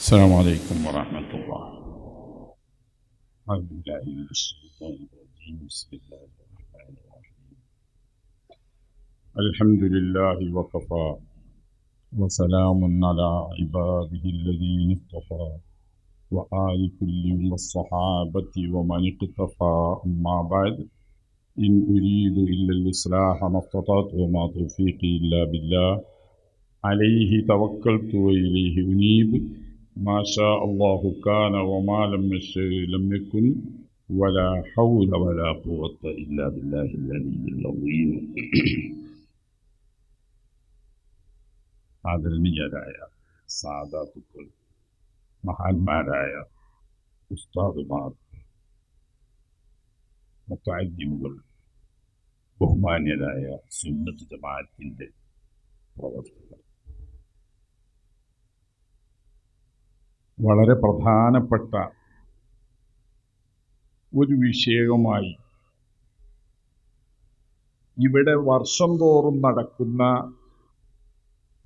السلام عليكم ورحمة الله. أعوذ بالله من الشيطان الرجيم. بسم الله الرحمن الرحيم. الحمد لله وكفى وسلام على عباده الذين اصطفى وآل كل والصحابة ومن اقتفى. أما بعد، إن أريد إلا الإصلاح ما استطعت وما توفيقي إلا بالله عليه توكلت وإليه أنيب. ما شاء الله كان وما لم يشأ لم يكن ولا حول ولا قوة إلا بالله العلي العظيم. ആദരണീയരായ സാദാത്തുക്കൾ, മഹാന്മാരായ ഉസ്താദുമാർ, മുത്തഅല്ലിമുകൾ, ബഹുമാന്യരായ സുന്നത്ത് ജമാഅത്തിന്റെ പ്രവർത്തകർ, വളരെ പ്രധാനപ്പെട്ട ഒരു വിഷയവുമായി ഇവിടെ വർഷം തോറും നടക്കുന്ന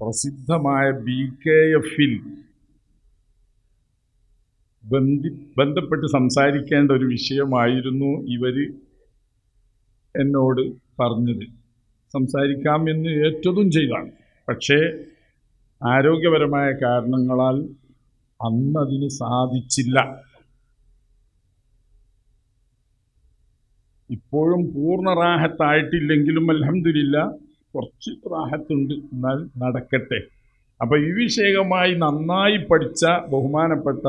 പ്രസിദ്ധമായ BKF-ൽ ബന്ധപ്പെട്ട് സംസാരിക്കേണ്ട ഒരു വിഷയമായിരുന്നു ഇവർ എന്നോട് പറഞ്ഞത്. സംസാരിക്കാമെന്ന് ഏറ്റതും ചെയ്താണ്. പക്ഷേ ആരോഗ്യപരമായ കാരണങ്ങളാൽ അന്നതിന് സാധിച്ചില്ല. ഇപ്പോഴും പൂർണ്ണ റാഹത്തായിട്ടില്ലെങ്കിലും അൽഹംദുലില്ലാ കുറച്ച് റാഹത്തുണ്ട്. എന്നാൽ നടക്കട്ടെ. അപ്പോൾ ഈ വിഷയമായി നന്നായി പഠിച്ച ബഹുമാനപ്പെട്ട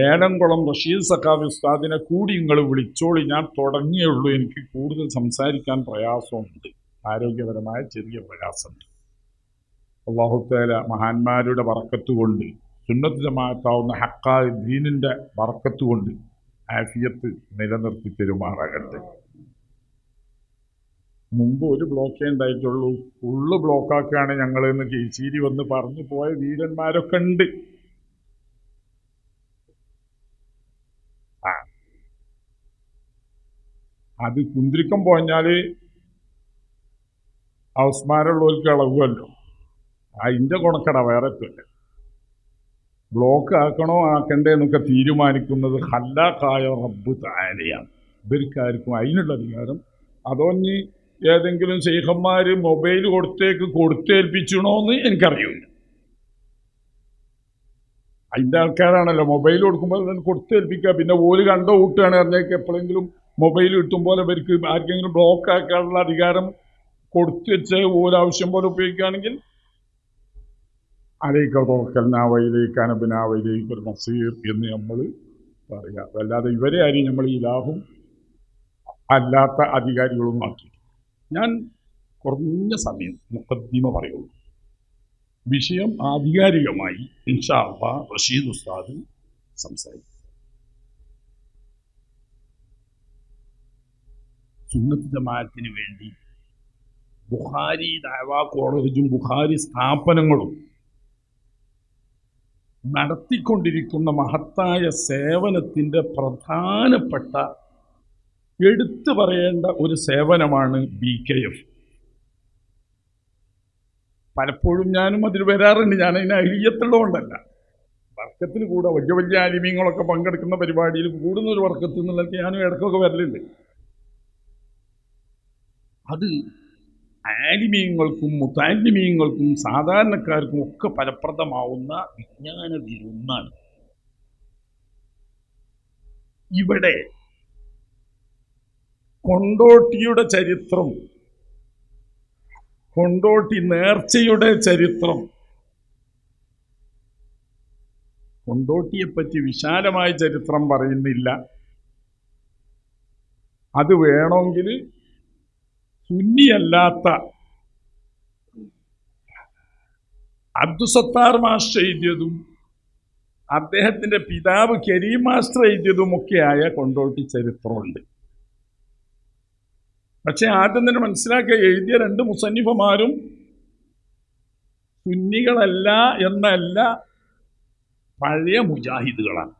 ഏലംകുളം റഷീദ് സഖാഫി ഉസ്താദിനെ കൂടി നിങ്ങൾ വിളിച്ചോളി. ഞാൻ തുടങ്ങിയുള്ളൂ. എനിക്ക് കൂടുതൽ സംസാരിക്കാൻ പ്രയാസമുണ്ട്. ആരോഗ്യപരമായ ചെറിയ പ്രയാസമുണ്ട്. അല്ലാഹു തആല മഹാന്മാരുടെ ബറക്കത്ത് കൊണ്ട്, സുന്നത്ത് ജമാഅത്താവുന്ന ഹഖായ ദീനിൻ്റെ ബറക്കത്ത് കൊണ്ട് ആഫിയത്ത് നിലനിർത്തി തരുമാറാകട്ടെ. മുമ്പ് ഒരു ബ്ലോക്കേ ഉണ്ടായിട്ടുള്ളൂ. ഫുള്ള് ബ്ലോക്കാക്കുകയാണ് ഞങ്ങളെന്ന് കീശീരി വന്ന് പറഞ്ഞു പോയ വീരന്മാരൊക്കെ ഉണ്ട്. അത് കുന്തിരിക്കം പോഞ്ഞാൽ അവസ്മാരമുള്ളവർക്ക് ഇളവുമല്ലോ. അതിൻ്റെ ഗുണക്കട വേറെ തന്നെ. ബ്ലോക്ക് ആക്കണോ ആക്കണ്ടേ എന്നൊക്കെ തീരുമാനിക്കുന്നത് ഖല്ലാഖായ റബ്ബ് തആലയാണ്. ഇവർക്കാർക്കും അതിനുള്ള അധികാരം അതോഞ്ഞ് ഏതെങ്കിലും ശൈഖന്മാർ മൊബൈൽ കൊടുത്തേൽപ്പിച്ചണോന്ന് എനിക്കറിയില്ല. അതിൻ്റെ ആൾക്കാരാണല്ലോ മൊബൈൽ കൊടുക്കുമ്പോൾ കൊടുത്തേൽപ്പിക്കുക. പിന്നെ ഓല് കണ്ടോ കൂട്ടുകയാണ് പറഞ്ഞേക്ക് എപ്പോഴെങ്കിലും മൊബൈൽ കിട്ടുമ്പോൾ ഇവർക്ക് ആർക്കെങ്കിലും ബ്ലോക്ക് ആക്കാനുള്ള അധികാരം കൊടുത്തു വെച്ച് ഓരാവശ്യം പോലെ ഉപയോഗിക്കുകയാണെങ്കിൽ അലൈക തവക്കൽനാ വഇലൈക അനബ്നാ വഇലൈക്കൽ മസീർ എന്ന് നമ്മൾ പറയാം. അല്ലാതെ ഇവരെ ആരെയും നമ്മൾ ഇലാഹും അല്ലാത്ത അധികാരികളൊന്നും ആക്കി. ഞാൻ കുറഞ്ഞ സമയം മുഖദ്ദിമ പറയുള്ളൂ. വിഷയം ആധികാരികമായി ഇൻഷാ അല്ലാഹ് റഷീദ് ഉസ്താദ് സംസാരിക്കും. സുന്നത്ത് ജമാഅത്തിന് വേണ്ടി ബുഖാരി ദഅവാ കോളേജും ബുഖാരി സ്ഥാപനങ്ങളും നടത്തിക്കൊണ്ടിരിക്കുന്ന മഹത്തായ സേവനത്തിൻ്റെ പ്രധാനപ്പെട്ട എടുത്തു പറയേണ്ട ഒരു സേവനമാണ് BKF. പലപ്പോഴും ഞാനും അതിൽ വരാറുണ്ട്. ഞാൻ അതിന് അഹിയത്തുള്ളതുകൊണ്ടല്ല, വർക്കത്തിൽ കൂടെ വലിയ വലിയ ആലിമീങ്ങളൊക്കെ പങ്കെടുക്കുന്ന പരിപാടിയിൽ കൂടുന്നൊരു വർക്കത്തിൽ നിന്നുള്ളതൊക്കെ ഞാനും ഇടയ്ക്കൊക്കെ വരലുണ്ട്. അത് ആലിമീങ്ങൾക്കും മുത്തഅല്ലിമീങ്ങൾക്കും സാധാരണക്കാർക്കും ഒക്കെ ഫലപ്രദമാവുന്ന വിജ്ഞാന വിരുന്നാണ്. ഇവിടെ കൊണ്ടോട്ടിയുടെ ചരിത്രം, കൊണ്ടോട്ടി നേർച്ചയുടെ ചരിത്രം, കൊണ്ടോട്ടിയെപ്പറ്റി വിശാലമായ ചരിത്രം പറയുന്നില്ല. അത് വേണമെങ്കിൽ സുന്നിയല്ലാത്ത അബ്ദുസത്താർ മാസ്റ്റർ എഴുതിയതും അദ്ദേഹത്തിൻ്റെ പിതാവ് കരീം മാസ്റ്റർ എഴുതിയതുമൊക്കെയായ കൊണ്ടോട്ടി ചരിത്രമുണ്ട്. പക്ഷെ ആദ്യം തന്നെ മനസ്സിലാക്കുക, എഴുതിയ രണ്ട് മുസന്നിഫുമാരും സുന്നികളല്ല എന്നല്ല, പഴയ മുജാഹിദുകളാണ്.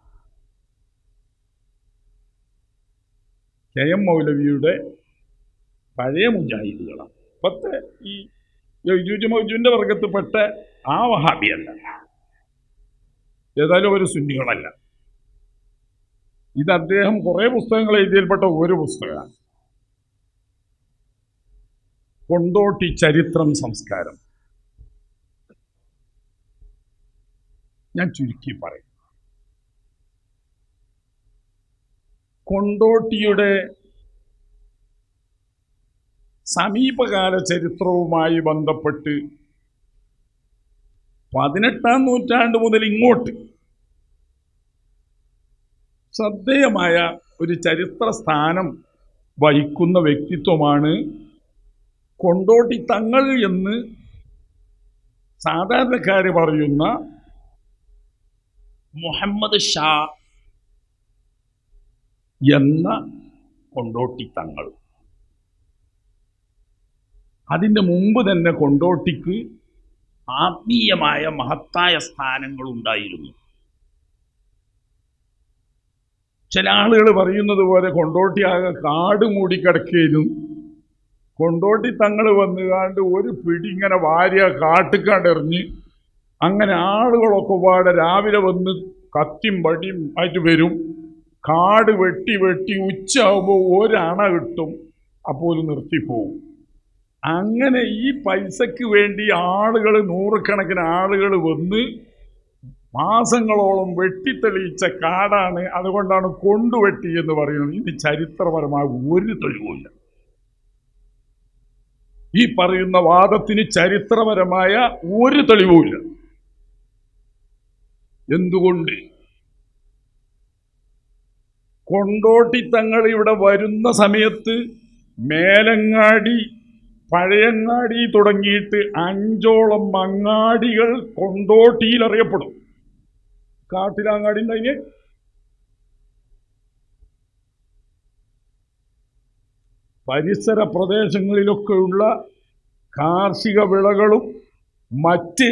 KM മൗലവിയുടെ പഴയ മുജാഹിദുകളാണ്. ഇപ്പോഴത്തെ ഈ യജൂജ് മൗജൂജിൻ്റെ വർഗത്തിൽപ്പെട്ട ആ വഹാബിയല്ല. ഏതായാലും ഒരു സുന്നികളല്ല. ഇത് അദ്ദേഹം കുറെ പുസ്തകങ്ങൾ എഴുതിയൽപ്പെട്ട ഒരു പുസ്തകമാണ്. കൊണ്ടോട്ടി ചരിത്രം സംസ്കാരം. ഞാൻ ചുരുക്കി പറയും. കൊണ്ടോട്ടിയുടെ സമീപകാല ചരിത്രവുമായി ബന്ധപ്പെട്ട് 18-ാം നൂറ്റാണ്ട് മുതൽ ഇങ്ങോട്ട് ശ്രദ്ധേയമായ ഒരു ചരിത്ര സ്ഥാനം വഹിക്കുന്ന വ്യക്തിത്വമാണ് കൊണ്ടോട്ടി തങ്ങൾ എന്ന് സാധാരണക്കാര് പറയുന്ന മുഹമ്മദ് ഷാ എന്ന കൊണ്ടോട്ടി തങ്ങൾ. അതിൻ്റെ മുമ്പ് തന്നെ കൊണ്ടോട്ടിക്ക് ആത്മീയമായ മഹത്തായ സ്ഥാനങ്ങൾ ഉണ്ടായിരുന്നു. ചില ആളുകൾ പറയുന്നത് പോലെ കൊണ്ടോട്ടി ആകെ കാട് മൂടിക്കിടക്കുകയും കൊണ്ടോട്ടി തങ്ങൾ വന്നുകാണ്ട് ഒരു പിടി ഇങ്ങനെ വാരിയ കാട്ടിക്കാണ്ടെറിഞ്ഞ് അങ്ങനെ ആളുകളൊക്കെ പാടെ രാവിലെ വന്ന് കത്തിയും പടിയും ആയിട്ട് വരും. കാട് വെട്ടി വെട്ടി ഉച്ചയാകുമ്പോൾ ഒരണ കിട്ടും, അപ്പോൾ നിർത്തിപ്പോവും. അങ്ങനെ ഈ പൈസക്ക് വേണ്ടി ആളുകൾ, നൂറുകണക്കിന് ആളുകൾ വന്ന് മാസങ്ങളോളം വെട്ടിത്തെളിയിച്ച കാടാണ്. അതുകൊണ്ടാണ് കൊണ്ടുവെട്ടി എന്ന് പറയുന്നത്. ഇത് ചരിത്രപരമായ ഒരു തെളിവുമില്ല. ഈ പറയുന്ന വാദത്തിന് ചരിത്രപരമായ ഒരു തെളിവുമില്ല. എന്തുകൊണ്ട്? കൊണ്ടോട്ടി തങ്ങൾ ഇവിടെ വരുന്ന സമയത്ത് മേലങ്ങാടി, പഴയങ്ങാടി തുടങ്ങിയിട്ട് 5ഓളം അങ്ങാടികൾ കൊണ്ടോട്ടിയിൽ അറിയപ്പെടും. കാട്ടിലങ്ങാടി ഉണ്ടായിന്. പരിസര പ്രദേശങ്ങളിലൊക്കെയുള്ള കാർഷിക വിളകളും മറ്റ്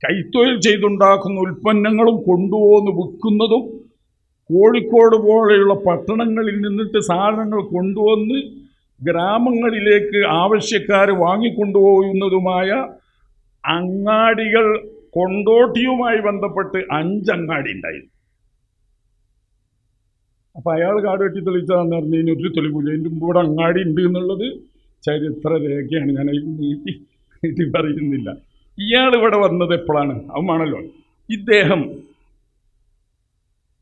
കൈത്തൊഴിൽ ചെയ്തുണ്ടാക്കുന്ന ഉൽപ്പന്നങ്ങളും കൊണ്ടുപോകുന്നു വിൽക്കുന്നതും, കോഴിക്കോട് പോലെയുള്ള പട്ടണങ്ങളിൽ നിന്നിട്ട് സാധനങ്ങൾ കൊണ്ടുവന്ന് ഗ്രാമങ്ങളിലേക്ക് ആവശ്യക്കാർ വാങ്ങിക്കൊണ്ടുപോകുന്നതുമായ അങ്ങാടികൾ കൊണ്ടോട്ടിയുമായി ബന്ധപ്പെട്ട് 5 അങ്ങാടി ഉണ്ടായിരുന്നു. അപ്പൊ അയാൾ കാട് വെട്ടി തെളിയിച്ചതാന്ന് പറഞ്ഞതിന് ഒരു തെളിവില്ല. എൻ്റെ മുമ്പ് അങ്ങാടി ഉണ്ട് എന്നുള്ളത് ചരിത്ര രേഖയാണ്. ഞാൻ അതിൽ നീട്ടി പറയുന്നില്ല. ഇയാൾ ഇവിടെ വന്നത് എപ്പോഴാണ്? അവമാണല്ലോ. ഇദ്ദേഹം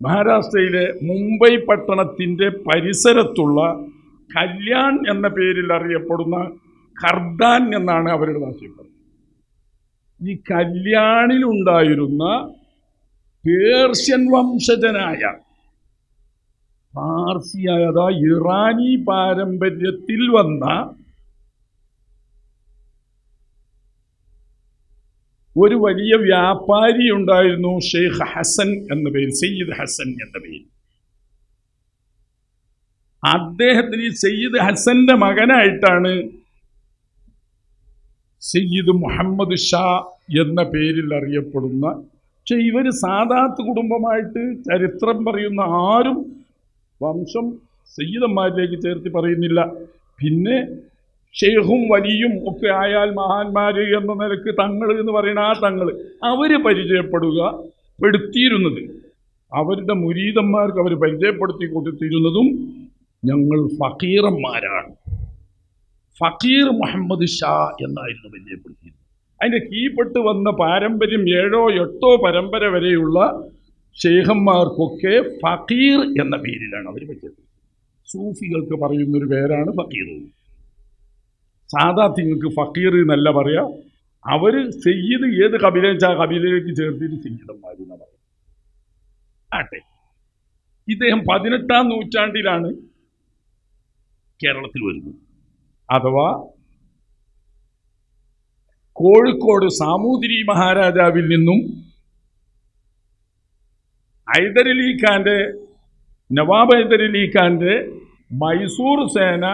മഹാരാഷ്ട്രയിലെ മുംബൈ പട്ടണത്തിൻ്റെ പരിസരത്തുള്ള കല്യാൺ എന്ന പേരിൽ അറിയപ്പെടുന്ന ഖർദാൻ എന്നാണ് അവരുടെ ഭാഷയിൽ. ഈ കല്യാണിലുണ്ടായിരുന്ന പേർഷ്യൻ വംശജനായ, പാർസിയായ, ഇറാനി പാരമ്പര്യത്തിൽ വന്ന ഒരു വലിയ വ്യാപാരി ഉണ്ടായിരുന്നു, ഷെയ്ഖ് ഹസൻ എന്ന പേര്, സയ്യിദ് ഹസൻ എന്ന പേര്. അദ്ദേഹത്തിന് ഈ സയ്യിദ് ഹസന്റെ മകനായിട്ടാണ് സയ്യിദ് മുഹമ്മദ് ഷാ എന്ന പേരിൽ അറിയപ്പെടുന്ന. പക്ഷെ ഇവർ സാദാത്ത് കുടുംബമായിട്ട് ചരിത്രം പറയുന്ന ആരും വംശം സയ്യിദന്മാരിലേക്ക് ചേർത്ത് പറയുന്നില്ല. പിന്നെ ഷെയ്ഖും വലിയും ഒക്കെ ആയാൽ മഹാന്മാർ എന്ന നിലക്ക് തങ്ങൾ എന്ന് പറയുന്ന ആ തങ്ങൾ അവർ പെടുത്തിയിരുന്നത്, അവരുടെ മുരീദന്മാർക്ക് അവർ പരിചയപ്പെടുത്തി കൊടുത്തിരുന്നതും ഞങ്ങൾ ഫക്കീറന്മാരാണ്, ഫക്കീർ മുഹമ്മദ് ഷാ എന്നായിരുന്നു പരിചയപ്പെടുത്തിയിരുന്നത്. അതിൻ്റെ കീഴ്പ്പെട്ട് വന്ന പാരമ്പര്യം 7ഓ 8ഓ പരമ്പര വരെയുള്ള ഷെയ്ഖന്മാർക്കൊക്കെ ഫക്കീർ എന്ന പേരിലാണ് അവർ പരിചയപ്പെടുന്നത്. സൂഫികൾക്ക് പറയുന്നൊരു പേരാണ് ഫക്കീർ. സാദാത്യങ്ങൾക്ക് ഫക്കീർ എന്നല്ല പറയാ. അവർ സയ്യിദ് ഏത് കബീലച്ച ആ കബീലയിലേക്ക് ചേർത്തിട്ട് സയ്യിദന്മാർ എന്നാ പറയാം. ആട്ടെ, ഇദ്ദേഹം 18-ാം നൂറ്റാണ്ടിലാണ് കേരളത്തിൽ വരുന്നത്. അഥവാ കോഴിക്കോട് സാമൂതിരി മഹാരാജാവിൽ നിന്നും ഹൈദരലി ഖാന്റെ, നവാബ് ഹൈദരലി ഖാന്റെ മൈസൂർ സേന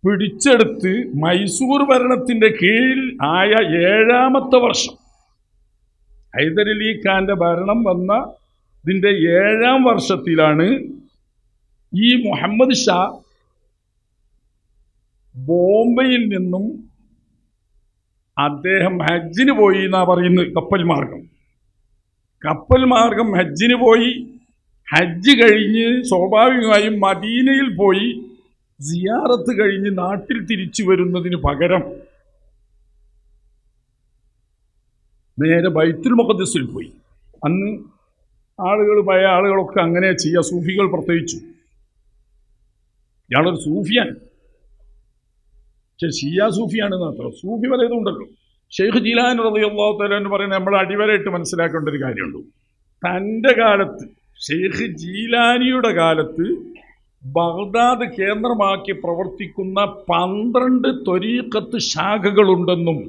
പിടിച്ചെടുത്ത് മൈസൂർ ഭരണത്തിൻ്റെ കീഴിൽ ആയ 7ാമത്തെ വർഷം, ഹൈദരലി ഖാന്റെ ഭരണം വന്ന ഇതിൻ്റെ 7ാം വർഷത്തിലാണ് ഈ മുഹമ്മദ് ഷാ ബോംബെയിൽ നിന്നും അദ്ദേഹം ഹജ്ജിന് പോയി എന്നാ പറയുന്നത്, കപ്പൽ മാർഗം. കപ്പൽ മാർഗം ഹജ്ജിന് പോയി, ഹജ്ജ് കഴിഞ്ഞ് സ്വാഭാവികമായും മദീനയിൽ പോയി സിയാറത്ത് കഴിഞ്ഞ് നാട്ടിൽ തിരിച്ചു വരുന്നതിന് പകരം നേരെ ബൈത്തുൽ മുഖദ്ദസിൽ പോയി. അന്ന് ആളുകൾ, പഴയ ആളുകളൊക്കെ അങ്ങനെ ചെയ്യുക, സൂഫികൾ പ്രത്യേകിച്ചു. ഇയാളൊരു സൂഫിയാണ്, പക്ഷെ ഷിയ സൂഫിയാണെന്ന് മാത്രം. സൂഫി പലതും ഉണ്ടല്ലോ. ഷെയ്ഖ് ജീലാനി റളിയല്ലാഹു തആല എന്ന് പറയുന്നത് നമ്മൾ അടിവരയിട്ട് മനസ്സിലാക്കേണ്ട ഒരു കാര്യമുണ്ട്. തൻ്റെ കാലത്ത്, ഷെയ്ഖ് ജീലാനിയുടെ കാലത്ത് ബഗ്ദാദ് കേന്ദ്രമാക്കി പ്രവർത്തിക്കുന്ന 12 ത്വരീഖത്ത് ശാഖകളുണ്ടെന്നും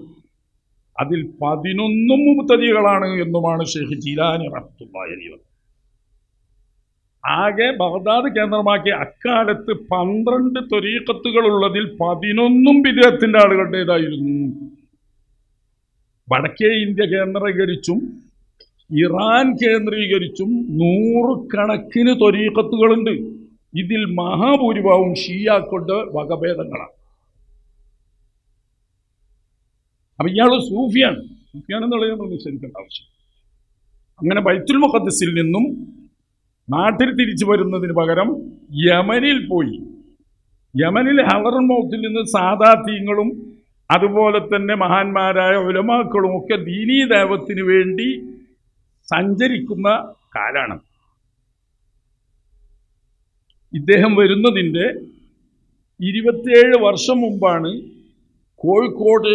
അതിൽ 11 മുബ്തദികളാണ് എന്നുമാണ് ഷെയ്ഖ് ജീലാനി റഹ്മത്തുള്ളാഹി അലൈഹി. ആകെ ബഗ്ദാദ് കേന്ദ്രമാക്കി അക്കാലത്ത് 12 ത്വരീഖത്തുകളുള്ളതിൽ 11 ബിദ്അത്തിന്റെ ആളുകളുടേതായിരുന്നു. വടക്കേ ഇന്ത്യ കേന്ദ്രീകരിച്ചും ഇറാൻ കേന്ദ്രീകരിച്ചും 100 കണക്കിന് ത്വരീഖത്തുകളുണ്ട്. ഇതിൽ മഹാഭൂരിഭാഗവും ഷിയാക്കളുടെ വകഭേദങ്ങളാണ്. അപ്പൊ ഇയാൾ സൂഫിയാണെന്നുള്ളത് നമ്മൾ നിശ്ചയിക്കേണ്ട ആവശ്യം. അങ്ങനെ ബൈത്തുൽ മുഖദ്ദസിൽ നിന്നും നാട്ടിൽ തിരിച്ചു വരുന്നതിന് പകരം യമനിൽ പോയി. യമനിൽ ഹളറുൽ മൗത്തിൽ നിന്ന് സാദാത്യങ്ങളും അതുപോലെ തന്നെ മഹാന്മാരായ ഉലമാക്കളും ഒക്കെ ദീനീ ദഅവത്തിന് വേണ്ടി സഞ്ചരിക്കുന്ന കാലാണ്. ഇദ്ദേഹം വരുന്നതിൻ്റെ 27 വർഷം മുമ്പാണ് കോഴിക്കോട്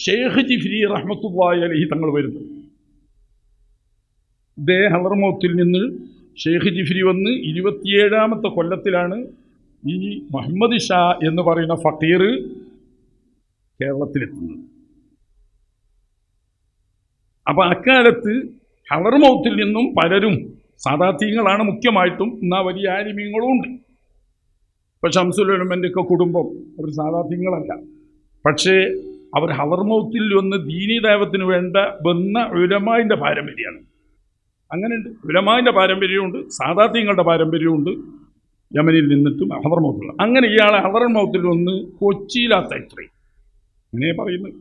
ഷെയ്ഖ് ജിഫ്രി റഹ്മത്തുള്ളാഹി അലൈഹി തങ്ങൾ വരുന്നത്. ഇദ്ദേഹം ഹളർമൗത്തിൽ നിന്ന് ഷെയ്ഖ് ജിഫ്രി വന്ന് 27ാമത്തെ കൊല്ലത്തിലാണ് ഈ മുഹമ്മദ് ഷാ എന്ന് പറയുന്ന ഫക്കീർ കേരളത്തിലെത്തുന്നത്. അപ്പം അക്കാലത്ത് ഹളർമൗത്തിൽ നിന്നും പലരും സാദാത്യങ്ങളാണ് മുഖ്യമായിട്ടും, എന്നാൽ വലിയ ആലിമീങ്ങളും ഉണ്ട്. ഇപ്പം ശംസുൽ ഉലമൻ്റെയൊക്കെ കുടുംബം ഒരു സാദാത്യങ്ങളല്ല, പക്ഷേ അവർ ഹളർമൗത്തിൽ വന്ന് ദീനീ ദഅവത്തിന് വേണ്ട വന്ന ഉലമാൻ്റെ പാരമ്പര്യമാണ്. അങ്ങനെയുണ്ട്, ഉലമാൻ്റെ പാരമ്പര്യമുണ്ട്, സാദാത്യങ്ങളുടെ പാരമ്പര്യമുണ്ട്. യമനിൽ നിന്നിട്ടും ഹളർമൗത്തിൽ. അങ്ങനെ ഇയാളെ ഹളർമൗത്തിൽ വന്ന് കൊച്ചിയിലാത്ത ഇത്രയും അങ്ങനെ പറയുന്നത്.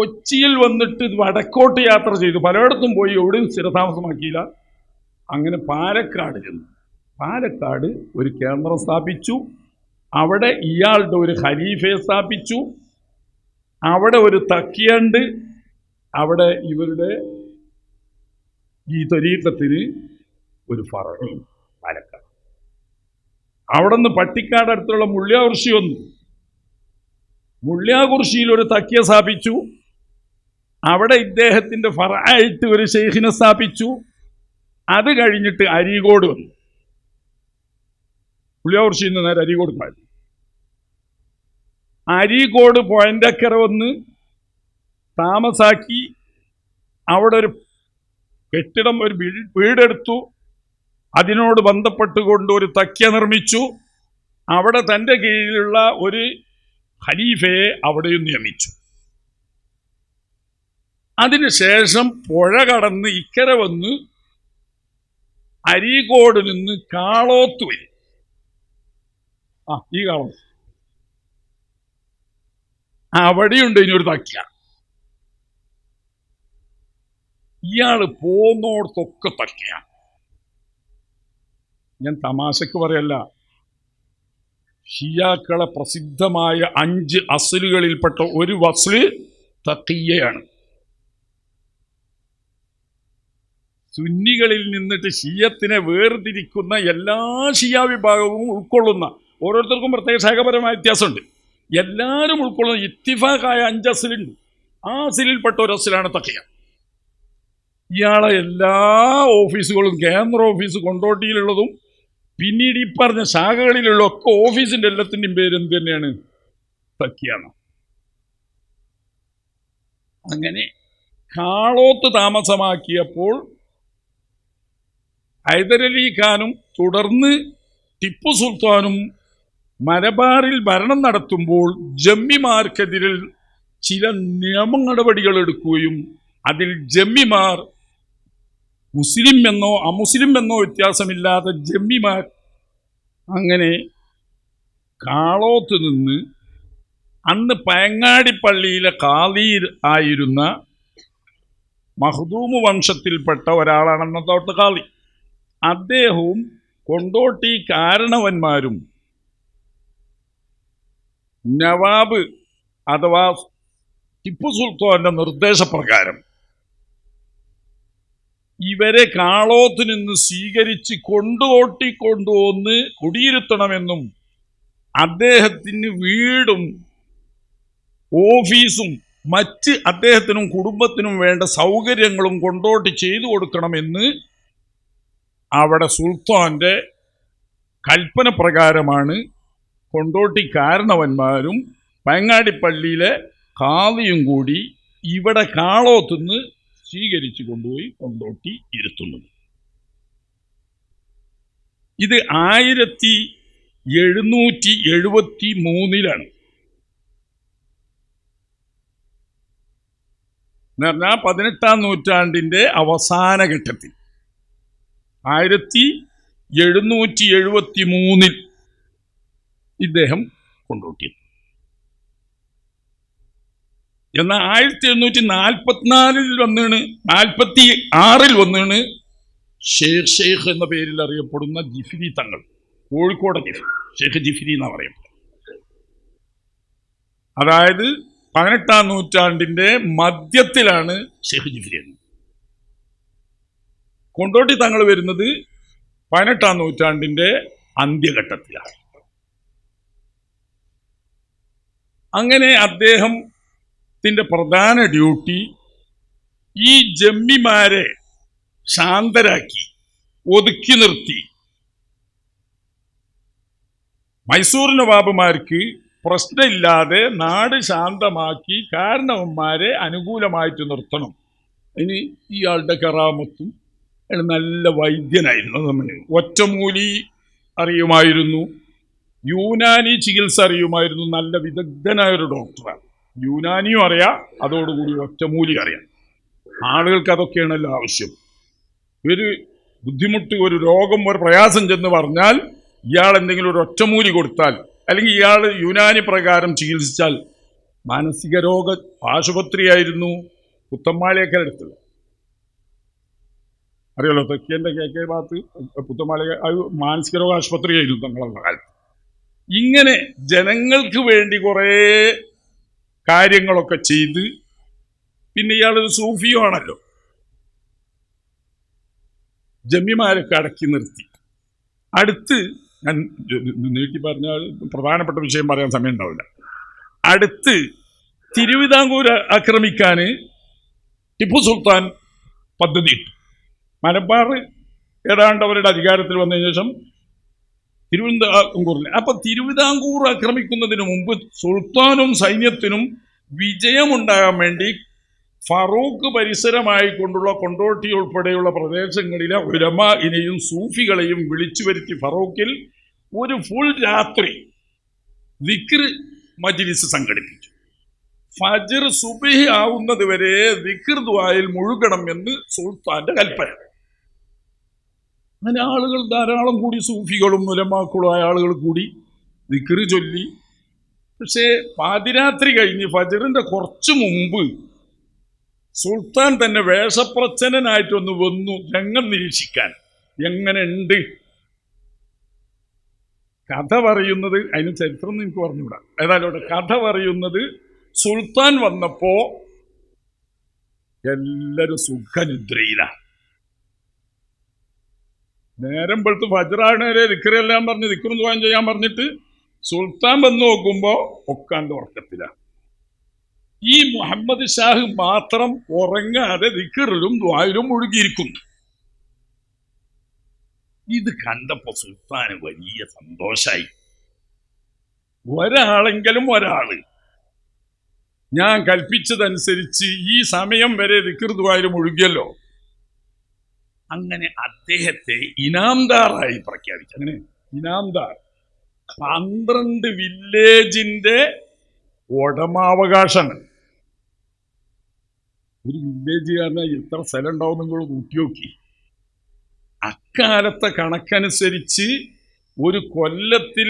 കൊച്ചിയിൽ വന്നിട്ട് വടക്കോട്ട് യാത്ര ചെയ്തു, പലയിടത്തും പോയി, എവിടെയും സ്ഥിരതാമസമാക്കിയില്ല. അങ്ങനെ പാലക്കാട് ചെന്നു. പാലക്കാട് ഒരു കേന്ദ്രം സ്ഥാപിച്ചു. അവിടെ ഇയാളുടെ ഒരു ഖലീഫയെ സ്ഥാപിച്ചു. അവിടെ ഒരു തക്കിയുണ്ട്. അവിടെ ഇവരുടെ ഈ ത്വരീഖത്തിന് ഒരു ഫറഉം പാലക്കാട്. അവിടെ നിന്ന് പട്ടിക്കാട് അടുത്തുള്ള മുള്ളിയാകുർശി വന്നു. മുള്ളിയാകുർശിയിൽ ഒരു തക്കിയെ സ്ഥാപിച്ചു. അവിടെ ഇദ്ദേഹത്തിൻ്റെ ഫറആയിട്ട് ഒരു ഷെയ്ഖിനെ സ്ഥാപിച്ചു. അത് കഴിഞ്ഞിട്ട് അരീകോട് വന്നു. മുള്ളിയാകുർശിയിൽ നിന്ന് നേരെ അരീകോട് പോയി. അരീകോട് പോയിൻ്റക്കര വന്ന് താമസാക്കി. അവിടെ ഒരു കെട്ടിടം, ഒരു വീടെടുത്തു. അതിനോട് ബന്ധപ്പെട്ടുകൊണ്ട് ഒരു തക്യ നിർമ്മിച്ചു. അവിടെ തൻ്റെ കീഴിലുള്ള ഒരു ഖലീഫയെ അവിടെയും നിയമിച്ചു. അതിനുശേഷം പുഴ കടന്ന് ഇക്കരെ വന്ന് അരീകോട് നിന്ന് കാളോത്ത് വരും. ഈ കാളോത്ത് അവിടെയുണ്ട് ഇനിയൊരു തക്യ. ഇയാള് പോന്നോടത്തൊക്കെ തക്കയാണ്. ഞാൻ തമാശക്ക് പറയല്ല, ഷിയാക്കളെ പ്രസിദ്ധമായ 5 അസ്ലുകളിൽപ്പെട്ട ഒരു വസ്ല് തഖിയ്യയാണ്. സുന്നികളിൽ നിന്നിട്ട് ഷിയത്തിനെ വേർതിരിക്കുന്ന എല്ലാ ഷിയ വിഭാഗവും ഉൾക്കൊള്ളുന്ന, ഓരോരുത്തർക്കും പ്രത്യേക ശാഖപരമായ വ്യത്യാസമുണ്ട്, എല്ലാവരും ഉൾക്കൊള്ളുന്ന ഇത്തിഫാഖായ 5 അസ്ലുണ്ട്. ആ അസ്ലിൽപ്പെട്ട ഒരു അസ്ലാണ് തഖിയ്യ. ഇയാളെ എല്ലാ ഓഫീസുകളും, കേന്ദ്ര ഓഫീസ് കൊണ്ടോട്ടിയിലുള്ളതും പിന്നീട് ഈ പറഞ്ഞ ശാഖകളിലുള്ള ഒക്കെ ഓഫീസിൻ്റെ എല്ലാത്തിൻ്റെയും പേര് എന്ത് തന്നെയാണ്? തഖിയാണ്. അങ്ങനെ കാളോത്ത് താമസമാക്കിയപ്പോൾ ഹൈദരലി ഖാനും തുടർന്ന് ടിപ്പു സുൽത്താനും മലബാറിൽ ഭരണം നടത്തുമ്പോൾ ജമ്മിമാർക്കെതിരിൽ ചില നിയമ നടപടികൾ എടുക്കുകയും അതിൽ ജമ്മിമാർ മുസ്ലിം എന്നോ അമുസ്ലിം എന്നോ വ്യത്യാസമില്ലാതെ ജമ്മിമാർ അങ്ങനെ കാളോത്ത് നിന്ന് അന്ന് പയങ്ങാടി പള്ളിയിലെ ഖാദി ആയിരുന്ന മഖ്ദൂമ് വംശത്തിൽപ്പെട്ട ഒരാളാണ് അന്നത്തെ ഖാദി. അദ്ദേഹവും കൊണ്ടോട്ടി കാരണവന്മാരും നവാബ് അഥവാ ടിപ്പു സുൽത്താന്റെ നിർദ്ദേശപ്രകാരം ഇവരെ കാളോത്ത് നിന്ന് സ്വീകരിച്ച് കൊണ്ടുവന്ന് കുടിയിരുത്തണമെന്നും അദ്ദേഹത്തിന് വീടും ഓഫീസും മറ്റ് അദ്ദേഹത്തിനും കുടുംബത്തിനും വേണ്ട സൗകര്യങ്ങളും കൊണ്ടോട്ടി ചെയ്തു കൊടുക്കണമെന്ന് അവിടെ സുൽത്താന്റെ കൽപ്പന പ്രകാരമാണ് കൊണ്ടോട്ടി കാരണവന്മാരും പയങ്ങാടിപ്പള്ളിയിലെ ഖാദിയും കൂടി ഇവിടെ കാളോത്തുനിന്ന് സ്വീകരിച്ചു കൊണ്ടുപോയി കൊണ്ടോട്ടി ഇരുത്തുന്നത്. ഇത് 1773 എന്ന് പറഞ്ഞാൽ 18-ാം നൂറ്റാണ്ടിന്റെ അവസാന ഘട്ടത്തിൽ 1773 ഇദ്ദേഹം കൊണ്ടോട്ടി. എന്നാൽ 1844 46 വന്നാണ് ഷേഖ് എന്ന പേരിൽ അറിയപ്പെടുന്ന ജിഫ്രി തങ്ങൾ, കോഴിക്കോട് ഷേഖ് ജിഫ്രി എന്നാ പറയപ്പെടുന്നത്. അതായത് 18-ാം നൂറ്റാണ്ടിന്റെ മധ്യത്തിലാണ് ഷേഖ് ജിഫ്രി എന്ന്. കൊണ്ടോട്ടി തങ്ങൾ വരുന്നത് 18-ാം നൂറ്റാണ്ടിന്റെ അന്ത്യഘട്ടത്തിലാണ്. അങ്ങനെ അദ്ദേഹത്തിന്റെ പ്രധാന ഡ്യൂട്ടി ഈ ജമ്മിമാരെ ശാന്തരാക്കി ഒതുക്കി നിർത്തി മൈസൂർ നവാബുമാർക്ക് പ്രശ്നമില്ലാതെ നാട് ശാന്തമാക്കി കാരണവന്മാരെ അനുകൂലമായിട്ട് നിർത്തണം. ഇനി ഇയാളുടെ കറാമത്തും നല്ല വൈദ്യനായിരുന്നു. നമ്മൾ ഒറ്റമൂലി അറിയുമായിരുന്നു, യൂനാനി ചികിത്സ അറിയുമായിരുന്നു. നല്ല വിദഗ്ധനായൊരു ഡോക്ടറാണ്. യൂനാനിയും അറിയാം, അതോടുകൂടി ഒറ്റമൂലി അറിയാം. ആളുകൾക്ക് അതൊക്കെയാണല്ലോ ആവശ്യം. ഒരു ബുദ്ധിമുട്ട്, ഒരു രോഗം, ഒരു പ്രയാസം ചെന്ന് പറഞ്ഞാൽ ഇയാൾ എന്തെങ്കിലും ഒരു ഒറ്റമൂലി കൊടുത്താൽ അല്ലെങ്കിൽ ഇയാൾ യൂനാനി പ്രകാരം ചികിത്സിച്ചാൽ. മാനസിക രോഗ ആശുപത്രിയായിരുന്നു പുത്തമ്മാളിയൊക്കെ അടുത്തത്. അറിയാലോ, തെക്കേൻ്റെ KK ഭാഗത്ത് പുത്തമ്മാളി മാനസിക രോഗ ആശുപത്രിയായിരുന്നു തങ്ങളുടെ കാലത്ത്. ഇങ്ങനെ ജനങ്ങൾക്ക് വേണ്ടി കുറേ കാര്യങ്ങളൊക്കെ ചെയ്ത്, പിന്നെ ഇയാളൊരു സൂഫിയും ആണല്ലോ, ജമ്മിമാരൊക്കെ അടക്കി നിർത്തി. അടുത്ത് ഞാൻ നീട്ടി പറഞ്ഞാൽ പ്രധാനപ്പെട്ട വിഷയം പറയാൻ സമയം ഉണ്ടാവില്ല. അടുത്ത് തിരുവിതാംകൂർ ആക്രമിക്കാൻ ടിപ്പു സുൽത്താൻ പദ്ധതി ഇട്ടു. മലബാർ ഏതാണ്ട് അവരുടെ അധികാരത്തിൽ വന്നതിന് ശേഷം തിരുവിതാംകൂറിൽ. അപ്പൊ തിരുവിതാംകൂർ ആക്രമിക്കുന്നതിന് മുമ്പ് സുൽത്താനും സൈന്യത്തിനും വിജയമുണ്ടാകാൻ വേണ്ടി ഫറൂഖ് പരിസരമായി കൊണ്ടുള്ള കൊണ്ടോട്ടി ഉൾപ്പെടെയുള്ള പ്രദേശങ്ങളിലെ ഉലമാഇനെയും സൂഫികളെയും വിളിച്ചു വരുത്തി ഫറൂഖിൽ ഒരു ഫുൾ രാത്രി ദിക്ർ മജ്ലിസ് സംഘടിപ്പിച്ചു. ഫജ്ർ സുബ്ഹി ആവുന്നത് വരെ ദിക്ർ ദുആയിൽ മുഴുകണം എന്ന് സുൽത്താന്റെ കൽപ്പന. അങ്ങനെ ആളുകൾ ധാരാളം കൂടി, സൂഫികളും ഉലമാക്കളുമായ ആളുകൾ കൂടി ദിക്ർ ചൊല്ലി. പക്ഷേ പാതിരാത്രി കഴിഞ്ഞ് ഫജ്റിന്റെ കുറച്ചു മുമ്പ് സുൽത്താൻ തന്നെ വേഷപ്രച്ഛന്നനായിട്ടൊന്ന് വന്നു രംഗം നിരീക്ഷിക്കാൻ. എങ്ങനെയുണ്ട് കഥ പറയുന്നത്, അതിന് ചരിത്രം ഒന്നും എനിക്ക് പറഞ്ഞുകൂടാ. ഏതായാലും കഥ പറയുന്നത്, സുൽത്താൻ വന്നപ്പോ എല്ലാരും സുഖനിദ്രയിലാണ്. നേരം വെളുത്ത് ഫജ്റാണേരെ ദിക്റെല്ലാം പറഞ്ഞ് ദിക്റും ദുആയും ചെയ്യാൻ പറഞ്ഞിട്ട് സുൽത്താൻ വന്ന് നോക്കുമ്പോ ഒക്കാണ്ട് ഉറക്കത്തിലാണ്. ഈ മുഹമ്മദ് ഷാഹ് മാത്രം ഉറങ്ങാതെ ദിക്റിലും ദുആയിലും മുഴുകിയിരിക്കുന്നു. ഇത് കണ്ടപ്പോ സുൽത്താന് വലിയ സന്തോഷായി. ഒരാളെങ്കിലും ഒരാള് ഞാൻ കൽപ്പിച്ചതനുസരിച്ച് ഈ സമയം വരെ ദിക്ർ ദുആയിൽ മുഴുകിയല്ലോ. അങ്ങനെ അദ്ദേഹത്തെ ഇനാംദാറായി പ്രഖ്യാപിച്ചു. അങ്ങനെ ഇനാംദാർ 12 വില്ലേജിന്റെ ഉടമാവകാശങ്ങൾ. ഒരു വില്ലേജ് കാരണം എത്ര സ്ഥലം ഉണ്ടാവും നിങ്ങൾ കൂട്ടി നോക്കി. അക്കാലത്തെ കണക്കനുസരിച്ച് ഒരു കൊല്ലത്തിൽ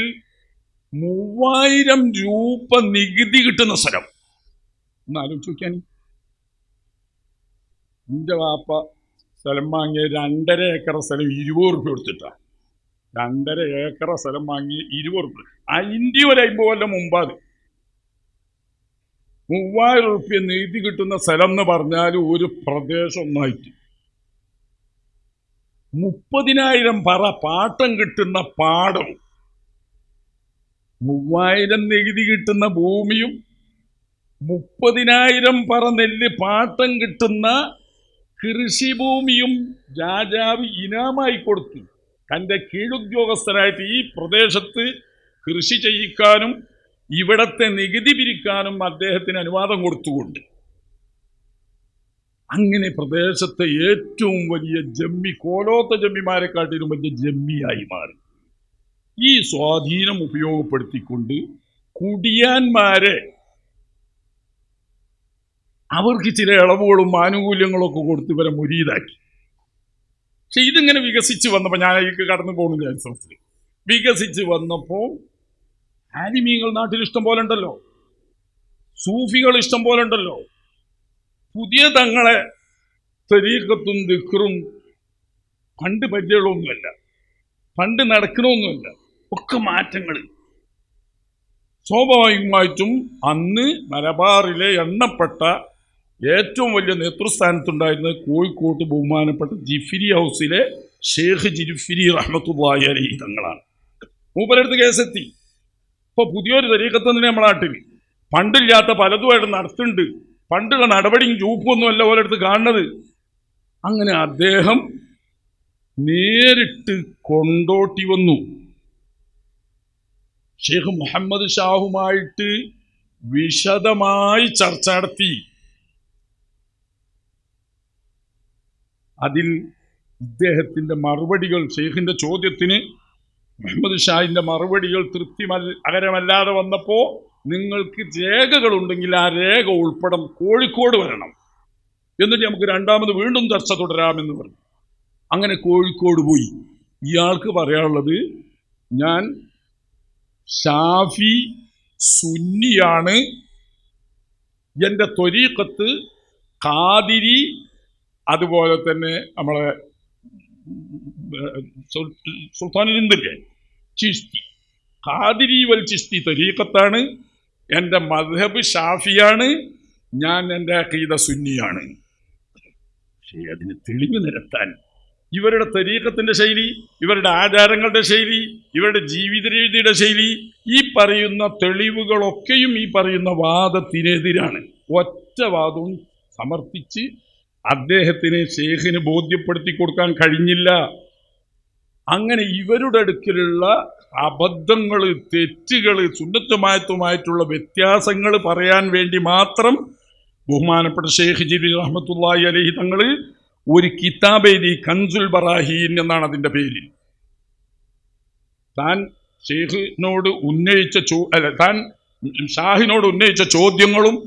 3000 രൂപ നികുതി കിട്ടുന്ന സ്ഥലം ഒന്ന് ആലോചിച്ച് നോക്കിയാണ്. എൻ്റെ വാപ്പ സ്ഥലം വാങ്ങിയ 2.5 ഏക്കർ സ്ഥലം 20 റുപ്യ കൊടുത്തിട്ടാണ്. 2.5 ഏക്കർ സ്ഥലം വാങ്ങി 20 റുപ്യ. അതിൻ്റെ ഒരു 50 കൊല്ലം മുമ്പാത് 3000 റുപ്യ നീതി കിട്ടുന്ന സ്ഥലം എന്ന് പറഞ്ഞാൽ ഒരു പ്രദേശം ഒന്നായിട്ട് 30,000 പറ പാട്ടം കിട്ടുന്ന പാടം, 3000 നികുതി കിട്ടുന്ന ഭൂമിയും 30,000 പറ നെല്ല് പാട്ടം കിട്ടുന്ന കൃഷിഭൂമിയും രാജാവ് ഇനാമായി കൊടുത്തു. തൻ്റെ കീഴുദ്യോഗസ്ഥരായിട്ട് ഈ പ്രദേശത്ത് കൃഷി ചെയ്യിക്കാനും ഇവിടത്തെ നികുതി പിരിക്കാനും അദ്ദേഹത്തിന് അനുവാദം കൊടുത്തുകൊണ്ട് അങ്ങനെ പ്രദേശത്തെ ഏറ്റവും വലിയ ജമ്മി, കോലോത്ത ജമ്മിമാരെക്കാട്ടിലും വലിയ ജമ്മിയായി മാറി. ഈ സ്വാധീനം ഉപയോഗപ്പെടുത്തിക്കൊണ്ട് കുടിയാന്മാരെ അവർക്ക് ചില ഇളവുകളും ആനുകൂല്യങ്ങളും ഒക്കെ കൊടുത്ത് ഇവരെ മുരീതാക്കി. പക്ഷെ ഇതിങ്ങനെ വികസിച്ച് വന്നപ്പോൾ, ഞാൻ അതിലേക്ക് കടന്നു പോകുന്നില്ല, സംസ്ഥാനത്തിൽ വികസിച്ച് വന്നപ്പോൾ ആലിമീങ്ങൾ നാട്ടിൽ ഇഷ്ടം പോലെ ഉണ്ടല്ലോ, സൂഫികൾ ഇഷ്ടം പോലെ ഉണ്ടല്ലോ, പുതിയ തങ്ങളെ തരീഖത്തും ദിക്റും പണ്ട് പരിചയമൊന്നുമല്ല, പണ്ട് നടക്കണമൊന്നുമല്ല, ഒക്കെ മാറ്റങ്ങൾ. സ്വാഭാവികമായിട്ടും അന്ന് മലബാറിലെ എണ്ണപ്പെട്ട ഏറ്റവും വലിയ നേതൃസ്ഥാനത്തുണ്ടായിരുന്നത് കോഴിക്കോട്ട് ബഹുമാനപ്പെട്ട ജിഫിരി ഹൗസിലെ ഷേഖ് ജിഫിരി റഹ്മത്തുള്ളാഹി അലൈഹി തങ്ങളാണ്. മൂപ്പരടുത്ത് കേസെത്തി. ഇപ്പോൾ പുതിയൊരു തരീഖത്ത് തന്നെ നമ്മുടെ നാട്ടിൽ പണ്ടില്ലാത്ത പലതുമായിട്ട് നടത്തുന്നുണ്ട്. പണ്ടുള്ള നടപടിയും ചൂപ്പൊന്നുമല്ല ഓരോരുത്ത് കാണുന്നത്. അങ്ങനെ അദ്ദേഹം നേരിട്ട് കൊണ്ടോട്ടി വന്നു. ഷെയ്ഖ് മുഹമ്മദ് ഷാഹുമായിട്ട് വിശദമായി ചർച്ച നടത്തി. അതിൽ ഇദ്ദേഹത്തിൻ്റെ മറുപടികൾ, ഷെയ്ഖിൻ്റെ ചോദ്യത്തിന് മുഹമ്മദ് ഷാഹിൻ്റെ മറുപടികൾ തൃപ്തികരമല്ലാതെ വന്നപ്പോൾ, നിങ്ങൾക്ക് രേഖകളുണ്ടെങ്കിൽ ആ രേഖ ഉൾപ്പെടെ കോഴിക്കോട് വരണം, എന്നിട്ട് നമുക്ക് രണ്ടാമത് വീണ്ടും ചർച്ച തുടരാമെന്ന് പറഞ്ഞു. അങ്ങനെ കോഴിക്കോട് പോയി. ഇയാൾക്ക് പറയാനുള്ളത്, ഞാൻ ഷാഫി സുന്നിയാണ്, എൻ്റെ ത്വരീഖത്ത് ഖാദിരി, അതുപോലെ തന്നെ നമ്മളെ സുൽത്താനിലില്ലേ ചിസ്തി, ഖാദിരി വൽ ചിസ്തി ത്വരീഖത്താണ്, എൻ്റെ മദ്ഹബ് ഷാഫിയാണ്, ഞാൻ എൻ്റെ അഖീദ സുന്നിയാണ്. പക്ഷേ അതിന് തെളിവ് നിരത്താൻ ഇവരുടെ തരീഖത്തിൻ്റെ ശൈലി, ഇവരുടെ ആചാരങ്ങളുടെ ശൈലി, ഇവരുടെ ജീവിത രീതിയുടെ ശൈലി, ഈ പറയുന്ന തെളിവുകളൊക്കെയും ഈ പറയുന്ന വാദത്തിനെതിരാണ്. ഒറ്റ വാദവും സമർത്ഥിച്ച് അദ്ദേഹത്തിന് ഷേഖിന് ബോധ്യപ്പെടുത്തി കൊടുക്കാൻ കഴിഞ്ഞില്ല. അങ്ങനെ ഇവരുടെ അടുക്കലുള്ള അബദ്ധങ്ങൾ, തെറ്റുകൾ, സുന്നത്തുമായിട്ടുള്ള വ്യത്യാസങ്ങൾ പറയാൻ വേണ്ടി മാത്രം ബഹുമാനപ്പെട്ട ഷേഖ് ജിഫിരി റഹ്മത്തുള്ളാഹി അലൈഹി തങ്ങൾ ഒരു കിതാബ് എഴുതി, കൻസുൽ ബറാഹീൻ എന്നാണ് അതിൻ്റെ പേര്. താൻ ഷേഖിനോട് ഷാഹിനോട് ഉന്നയിച്ച ചോദ്യങ്ങളും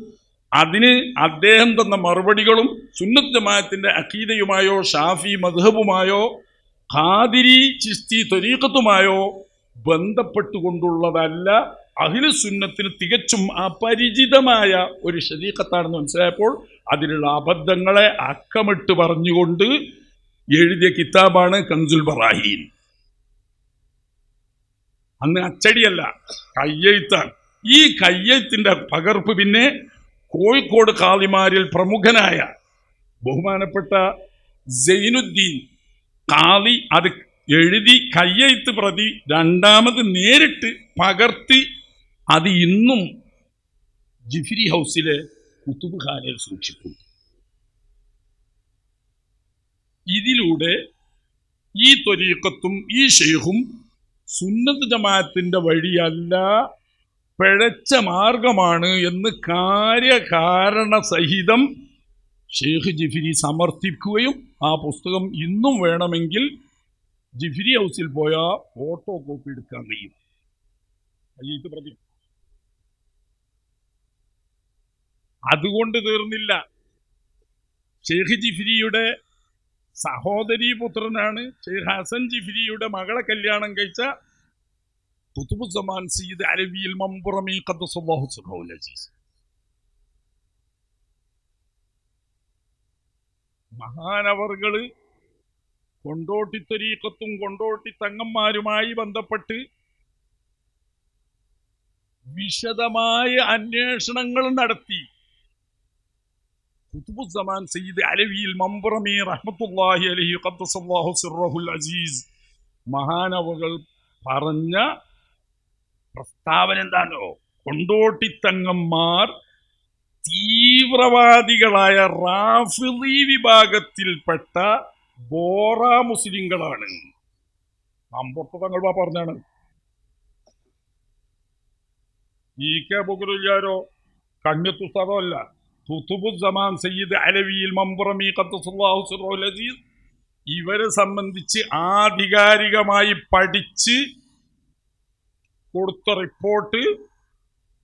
അതിന് അദ്ദേഹം തന്ന മറുപടികളും സുന്നത്ത് ജമാഅത്തിന്റെ അഖീദയുമായോ ഷാഫി മദ്ഹബുമായോ ഖാദിരി ചിസ്തി ത്വരീഖത്തുമായോ ബന്ധപ്പെട്ടുകൊണ്ടുള്ളതല്ല, അഹ്ലു സുന്നത്തിന് തികച്ചും അപരിചിതമായ ഒരു ശരീഅത്താണെന്ന് മനസ്സിലായപ്പോൾ അതിലുള്ള അബദ്ധങ്ങളെ അക്കമിട്ട് പറഞ്ഞുകൊണ്ട് എഴുതിയ കിതാബാണ് കൻസുൽ ബറാഹീൻ. അന്ന് അച്ചടിയല്ല, കയ്യെഴുത്താണ്. ഈ കയ്യെഴുത്തിന്റെ പകർപ്പ് പിന്നെ കോഴിക്കോട് ഖാദിമാരിൽ പ്രമുഖനായ ബഹുമാനപ്പെട്ട സൈനുദ്ദീൻ ഖാദി അത് എഴുതി കയ്യെഴുത്ത് പ്രതി രണ്ടാമത് നേരിട്ട് പകർത്തി അത് ഇന്നും ജിഫിരി ഹൗസിലെ കുത്തുബ് ഖാനയിൽ സൂക്ഷിക്കുന്നു. ഇതിലൂടെ ഈ ത്വരീഖത്തും ഈ ഷെയ്ഖും സുന്നത്ത് ജമാഅത്തിന്റെ വഴിയല്ല, പിഴച്ച മാർഗമാണ് എന്ന് കാര്യകാരണ സഹിതം ഷെയ്ഖ് ജിഫിരി സമർത്ഥിക്കുകയും ആ പുസ്തകം ഇന്നും വേണമെങ്കിൽ ജിഫിരി ഹൗസിൽ പോയാൽ ഫോട്ടോ കോപ്പി എടുക്കാൻ കഴിയും. അതുകൊണ്ട് തീർന്നില്ല. ഷെയ്ഖ് ജിഫിരിയുടെ സഹോദരീ പുത്രനാണ് ഷെയ്ഖ് ഹസൻ ജിഫിരിയുടെ മകളെ കല്യാണം കഴിച്ച ഖുതുബുസ്സമാൻ സയ്യിദ് അലവിയിൽ മംബുറമി ഖദ്ദസല്ലാഹു സിർറഹുൽ അസീസ്. മഹാനവറുകള് കൊണ്ടോട്ടി തരീഖത്തും കൊണ്ടോട്ടി തങ്ങന്മാരുമായി ബന്ധപ്പെട്ട് വിശദമായ അന്വേഷണങ്ങൾ നടത്തി. ഖുത്ബുസ്സമാൻ സയ്യിദ് അലവിയിൽ മംബറമി റഹ്മത്തുള്ളാഹി അലൈഹി ഖദ്ദസല്ലാഹു സിർറഹുൽ അസീസ് മഹാനവറുകൾ പറഞ്ഞ പ്രസ്താവന എന്താണോ? കൊണ്ടോട്ടി തങ്ങന്മാർ തീവ്രവാദികളായ റാഫിളി വിഭാഗത്തിൽപ്പെട്ട ബോറ മുസ്ലിങ്ങളാണ്. അമ്പുറത്ത് തങ്ങൾ പറഞ്ഞാണ്. ഈ കെ ബുഗുലുകാരോ കണ്യത്തുസ്താദോ അല്ല. ഖുത്ബുസ്സമാൻ സയ്യിദ് അലവിയിൽ മംബറമി ഖദ്ദസല്ലാഹു സിർറഹുൽ അസീസ് ഇവരെ സംബന്ധിച്ച് ആധികാരികമായി പഠിച്ച് കൊടുത്ത റിപ്പോർട്ട്,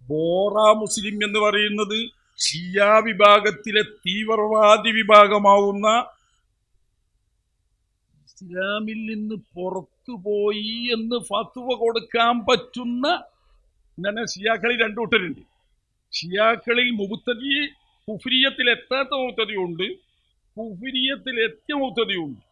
ബോറ മുസ്ലിം എന്ന് പറയുന്നത് ഷിയ വിഭാഗത്തിലെ തീവ്രവാദി വിഭാഗമാവുന്ന ഇസ്ലാമിൽ നിന്ന് പുറത്തുപോയി എന്ന് ഫത്വ കൊടുക്കാൻ പറ്റുന്ന ഷിയാക്കളിൽ രണ്ടു കൂട്ടരുണ്ട്. ഷിയാക്കളിൽ മുബ്തദി കുഫ്രിയത്തിൽ എത്താത്ത മുബ്തദിയുണ്ട്, കുഫ്രിയത്തിൽ എത്തിയ മുബ്തദിയുണ്ട്.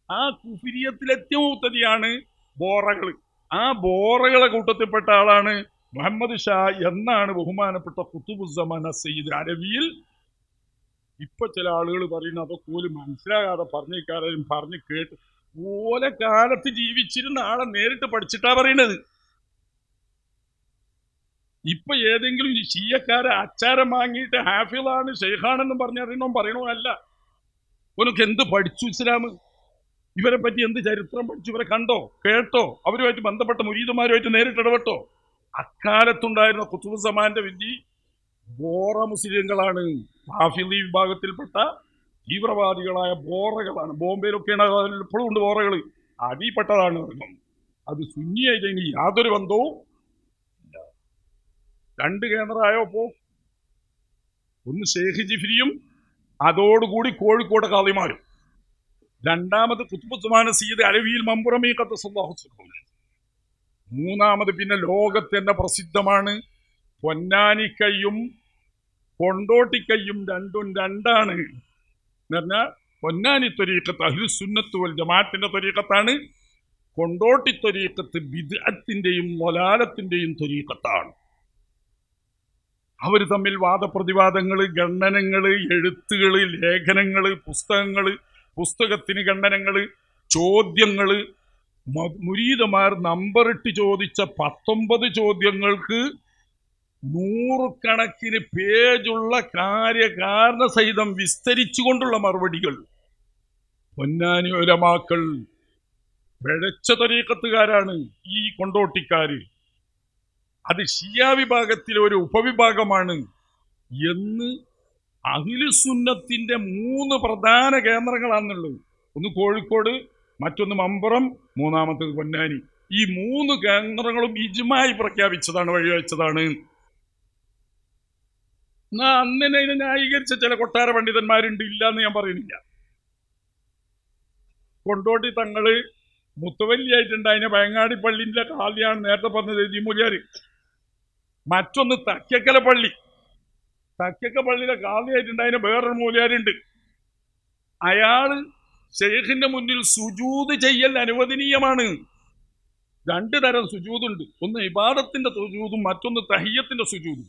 ആ കുഫ്രിയത്തിലെത്തിയ മുബ്തദിയാണ് ബോറകൾ. ആ ബോറകളെ കൂട്ടത്തിൽപ്പെട്ട ആളാണ് മുഹമ്മദ് ഷാ എന്നാണ് ബഹുമാനപ്പെട്ട ഖുത്ബുസ്സമാൻ സയ്യിദ് അലവിയിൽ. ഇപ്പൊ ചില ആളുകൾ പറയുന്നത് അതൊക്കെ പോലും മനസ്സിലാകാതെ പറഞ്ഞേക്കാരും പറഞ്ഞ് കേട്ട് ഓലെ കാലത്ത് ജീവിച്ചിരുന്ന ആളെ നേരിട്ട് പഠിച്ചിട്ടാ പറയണത്. ഇപ്പൊ ഏതെങ്കിലും ഷിയക്കാരെ അച്ചാരം വാങ്ങിയിട്ട് ഹാഫിളാണ് ഷെയ്ഖാണെന്നും പറഞ്ഞറിയണോ പറയണോ അല്ല. ഓനൊക്കെ എന്ത് പഠിച്ചു ഇസ്ലാം? ഇവരെ പറ്റി എന്ത് ചരിത്രം പഠിച്ചു? ഇവരെ കണ്ടോ, കേട്ടോ? അവരുമായിട്ട് ബന്ധപ്പെട്ട മുരീദുമാരുമായിട്ട് നേരിട്ട് ഇടപെട്ടോ? അക്കാലത്തുണ്ടായിരുന്ന ഖുത്ബുസ്സമാന്റെ വിധി ബോറ മുസ്ലിങ്ങളാണ്, റാഫിളി വിഭാഗത്തിൽപ്പെട്ട തീവ്രവാദികളായ ബോറകളാണ്. ബോംബെയിലൊക്കെയാണ് ഇപ്പോഴും ഉണ്ട് ബോറകൾ. അതിൽപ്പെട്ടതാണ്. അത് സുന്നിയായിട്ട് യാതൊരു ബന്ധവും ഇല്ല. രണ്ട് കേന്ദ്രമായപ്പോ ഒന്ന് ഷെയ്ഖ് ജിഫ്രിയും അതോടുകൂടി കോഴിക്കോട് ഖാദിമാരും, രണ്ടാമത് ഖുത്ബുസ്സമാൻ സയ്യിദ് അലവിയിൽ മംബറമി ഖദ്ദസല്ലാഹു സിർറഹുൽ അസീസ്, മൂന്നാമത് പിന്നെ ലോകത്തന്നെ പ്രസിദ്ധമാണ് പൊന്നാനിക്കയ്യും കൊണ്ടോട്ടിക്കയ്യും. രണ്ടും രണ്ടാണ് എന്ന് പറഞ്ഞാൽ പൊന്നാനി ത്വരീഖത്ത് അഹ്ലുസുന്നത്ത് വൽ ജമാഅത്തിന്റെ ത്വരീഖത്താണ്, കൊണ്ടോട്ടി ത്വരീഖത്ത് ബിദ്അത്തിന്റെയും വലാലത്തിന്റെയും ത്വരീഖത്താണ്. അവർ തമ്മിൽ വാദപ്രതിവാദങ്ങൾ, ഖണ്ഡനങ്ങൾ, എഴുത്തുകൾ, ലേഖനങ്ങൾ, പുസ്തകത്തിന് ഖണ്ഡനങ്ങൾ, ചോദ്യങ്ങൾ. മുരീദമാർ നമ്പറിട്ട് ചോദിച്ച 19 ചോദ്യങ്ങൾക്ക് 100 കണക്കിന് പേജുള്ള കാര്യകാരണ സഹിതം വിസ്തരിച്ചുകൊണ്ടുള്ള മറുപടികൾ. പൊന്നാനി ഉലമാക്കൾ പിഴച്ച തരീഖത്തുകാരാണ് ഈ കൊണ്ടോട്ടിക്കാര്. അത് ഷിയ വിഭാഗത്തിലെ ഒരു ഉപവിഭാഗമാണ് എന്ന് അഹ്ലുസുന്നത്തിന്റെ 3 പ്രധാന കേന്ദ്രങ്ങളാണുള്ളത്. ഒന്ന് കോഴിക്കോട്, മറ്റൊന്ന് മമ്പുറം, മൂന്നാമത്തേത് പൊന്നാനി. ഈ 3 കേന്ദ്രങ്ങളും ഇജ്മായി പ്രഖ്യാപിച്ചതാണ്, വഴിവെച്ചതാണ്. എന്നാ അന്നിനെ ഇതിനെ ന്യായീകരിച്ച ചില കൊട്ടാര പണ്ഡിതന്മാരുണ്ട്, ഇല്ല എന്ന് ഞാൻ പറയുന്നില്ല. കൊണ്ടോട്ടി തങ്ങള് മുത്തവല്ലിയായിട്ടുണ്ടായിന് പയങ്ങാടി പള്ളിന്റെ കാലിയാണ് നേരത്തെ പറഞ്ഞത് ജിമുലിയാർ. മറ്റൊന്ന് തക്കക്കല പള്ളി, തക്കക്ക പള്ളിയിലെ കാലിയായിട്ടുണ്ടായിന് വേറൊരു മൂലിയാരുണ്ട്. അയാള് ഷെയ്ഖിന്റെ മുന്നിൽ സുജൂദ് ചെയ്യൽ അനുവദനീയമാണ്. 2 തരം സുജൂദുണ്ട്. ഒന്ന് ഇബാദത്തിന്റെ സുജൂദും മറ്റൊന്ന് തഹിയ്യത്തിന്റെ സുജൂദും.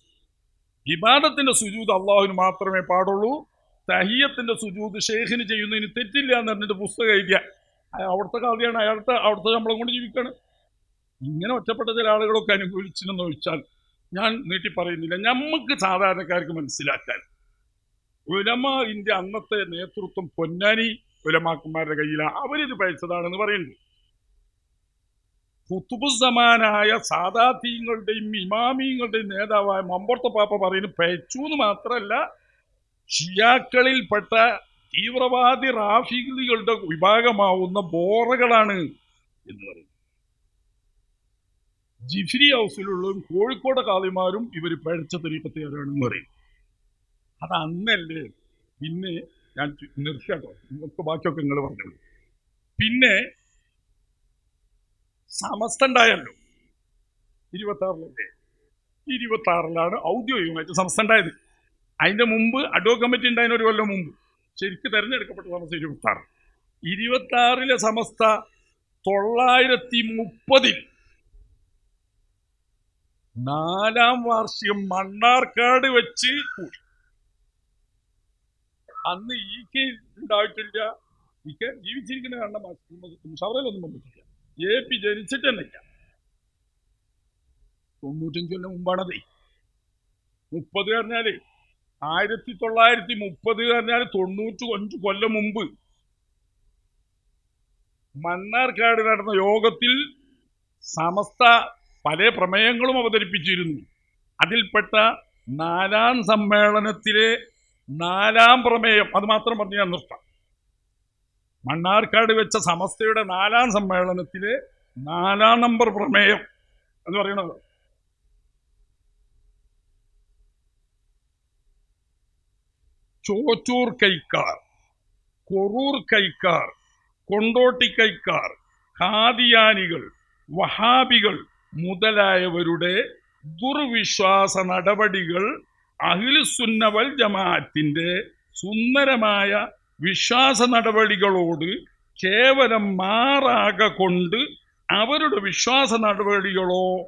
ഇബാദത്തിന്റെ സുജൂദ് അള്ളാഹുവിന് മാത്രമേ പാടുള്ളൂ. തഹിയ്യത്തിന്റെ സുജൂദ് ഷെയ്ഖിന് ചെയ്യുന്നതിന് തെറ്റില്ല എന്ന് പറഞ്ഞിട്ട് പുസ്തകം എഴുതിയ അവിടുത്തെ കാലിയാണ്, അവിടുത്തെ ശമ്പളം കൊണ്ട് ജീവിക്കാണ്. ഇങ്ങനെ ഒറ്റപ്പെട്ട ചില ആളുകളൊക്കെ അനുകൂലിച്ചില്ലെന്ന് ചോദിച്ചാൽ ഞാൻ നീട്ടി പറയുന്നില്ല. നമുക്ക് സാധാരണക്കാർക്ക് മനസ്സിലാക്കാൻ ഉലമാഇന്റെ അന്നത്തെ നേതൃത്വം പൊന്നാനി ഉലമാക്കന്മാരുടെ കയ്യിലാണ്. അവരിത് പഴിച്ചതാണെന്ന് പറയുന്നുണ്ട്. ഖുത്ബുസ്സമാനായ സാദാത്തീങ്ങളുടെയും ഇമാമീങ്ങളുടെയും നേതാവായ മമ്പുറത്തെ പാപ്പ പറയുന്നത് പഴിച്ചു എന്ന് മാത്രമല്ല, ഷിയാക്കളിൽപ്പെട്ട തീവ്രവാദി റാഫികളുടെ വിഭാഗമാവുന്ന ബോറകളാണ് എന്ന് പറയും. ജിഫ്രി ഹൗസിലുള്ളതും കോഴിക്കോട് കാളിമാരും ഇവർ പഴിച്ച തരീഖത്തുകാരാണെന്ന് പറയും. അത് അന്നല്ലേ. പിന്നെ ഞാൻ നിർത്തിയാട്ടോ, നിങ്ങൾക്ക് ബാക്കിയൊക്കെ നിങ്ങൾ പറഞ്ഞോളൂ. പിന്നെ സമസ്ത ഉണ്ടായല്ലോ 26-ലല്ലേ, 26-ലാണ് ഔദ്യോഗികമായിട്ട് സമസ്ത ഉണ്ടായത്. അതിന്റെ മുമ്പ് അഡ്വോ കമ്മിറ്റി ഉണ്ടായതിന് 1 കൊല്ലം മുമ്പ്. ശരിക്ക് തെരഞ്ഞെടുക്കപ്പെട്ട സമസ്ത 26. 26 സമസ്ത 930 4-ാം വാർഷികം മണ്ണാർക്കാട് വെച്ച് കൂടി. അന്ന് ഈക്ക് ഉണ്ടായിട്ടില്ല, ഈക്ക് ജീവിച്ചിരിക്കുന്ന കാരണം മുഷാവറയിലൊന്നും വന്നിട്ടില്ല. AP ജനിച്ചിട്ട് തന്നെ ഇല്ല. 95 കൊല്ലം മുമ്പാണതേ. 30 പറഞ്ഞാല് 1930 പറഞ്ഞാൽ 95 കൊല്ലം മുമ്പ് മണ്ണാർക്കാട് നടന്ന യോഗത്തിൽ സമസ്ത പല പ്രമേയങ്ങളും അവതരിപ്പിച്ചിരുന്നു. അതിൽപ്പെട്ട 4-ാം സമ്മേളനത്തിലെ 4-ാം പ്രമേയം, അത് മാത്രം പറഞ്ഞ് ഞാൻ നിർത്താം. മണ്ണാർക്കാട് വെച്ച സമസ്തയുടെ 4-ാം സമ്മേളനത്തിലെ 4-ാം നമ്പർ പ്രമേയം എന്ന് പറയുന്നത് ചോറ്റൂർ കൈക്കാർ, കൊറൂർ കൈക്കാർ, കൊണ്ടോട്ടി കൈക്കാർ, ഖാദിയാനികൾ, വഹാബികൾ മുതലായവരുടെ ദുർവിശ്വാസ നടപടികൾ അഹ്ലുസുന്ന വൽ ജമാഅത്തിന്റെ സുന്ദരമായ വിശ്വാസ നടപടികളോട് കേവലം മാറാക കൊണ്ട് അവരുടെ വിശ്വാസ നടപടികളോട്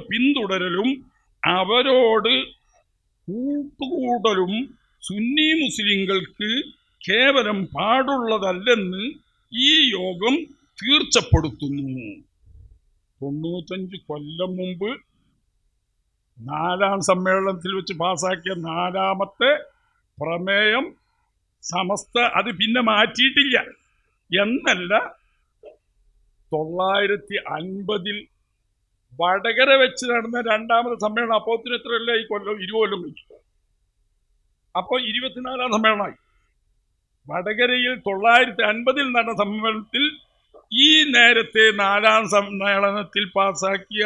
പിന്തുടരലും അവരോട് കൂട്ടുകൂടലും സുന്നി മുസ്ലിങ്ങൾക്ക് കേവലം പാടുള്ളതല്ലെന്ന് ഈ യോഗം തീർച്ചപ്പെടുത്തുന്നു. 95 കൊല്ലം മുമ്പ് 4-ാം സമ്മേളനത്തിൽ വെച്ച് പാസാക്കിയ 4-ാമത്തെ പ്രമേയം സമസ്ത അത് പിന്നെ മാറ്റിയിട്ടില്ല. എന്നല്ല, 950 വടകര വെച്ച് നടന്ന 2-ാമത് സമ്മേളനം. അപ്പോത്തിന് എത്രയല്ല ഈ കൊല്ലം? 20 കൊല്ലം വെച്ചു. അപ്പോൾ 24-ാം സമ്മേളനമായി. വടകരയിൽ 950 നടന്ന സമ്മേളനത്തിൽ ഈ നേരത്തെ 4-ാം സമ്മേളനത്തിൽ പാസാക്കിയ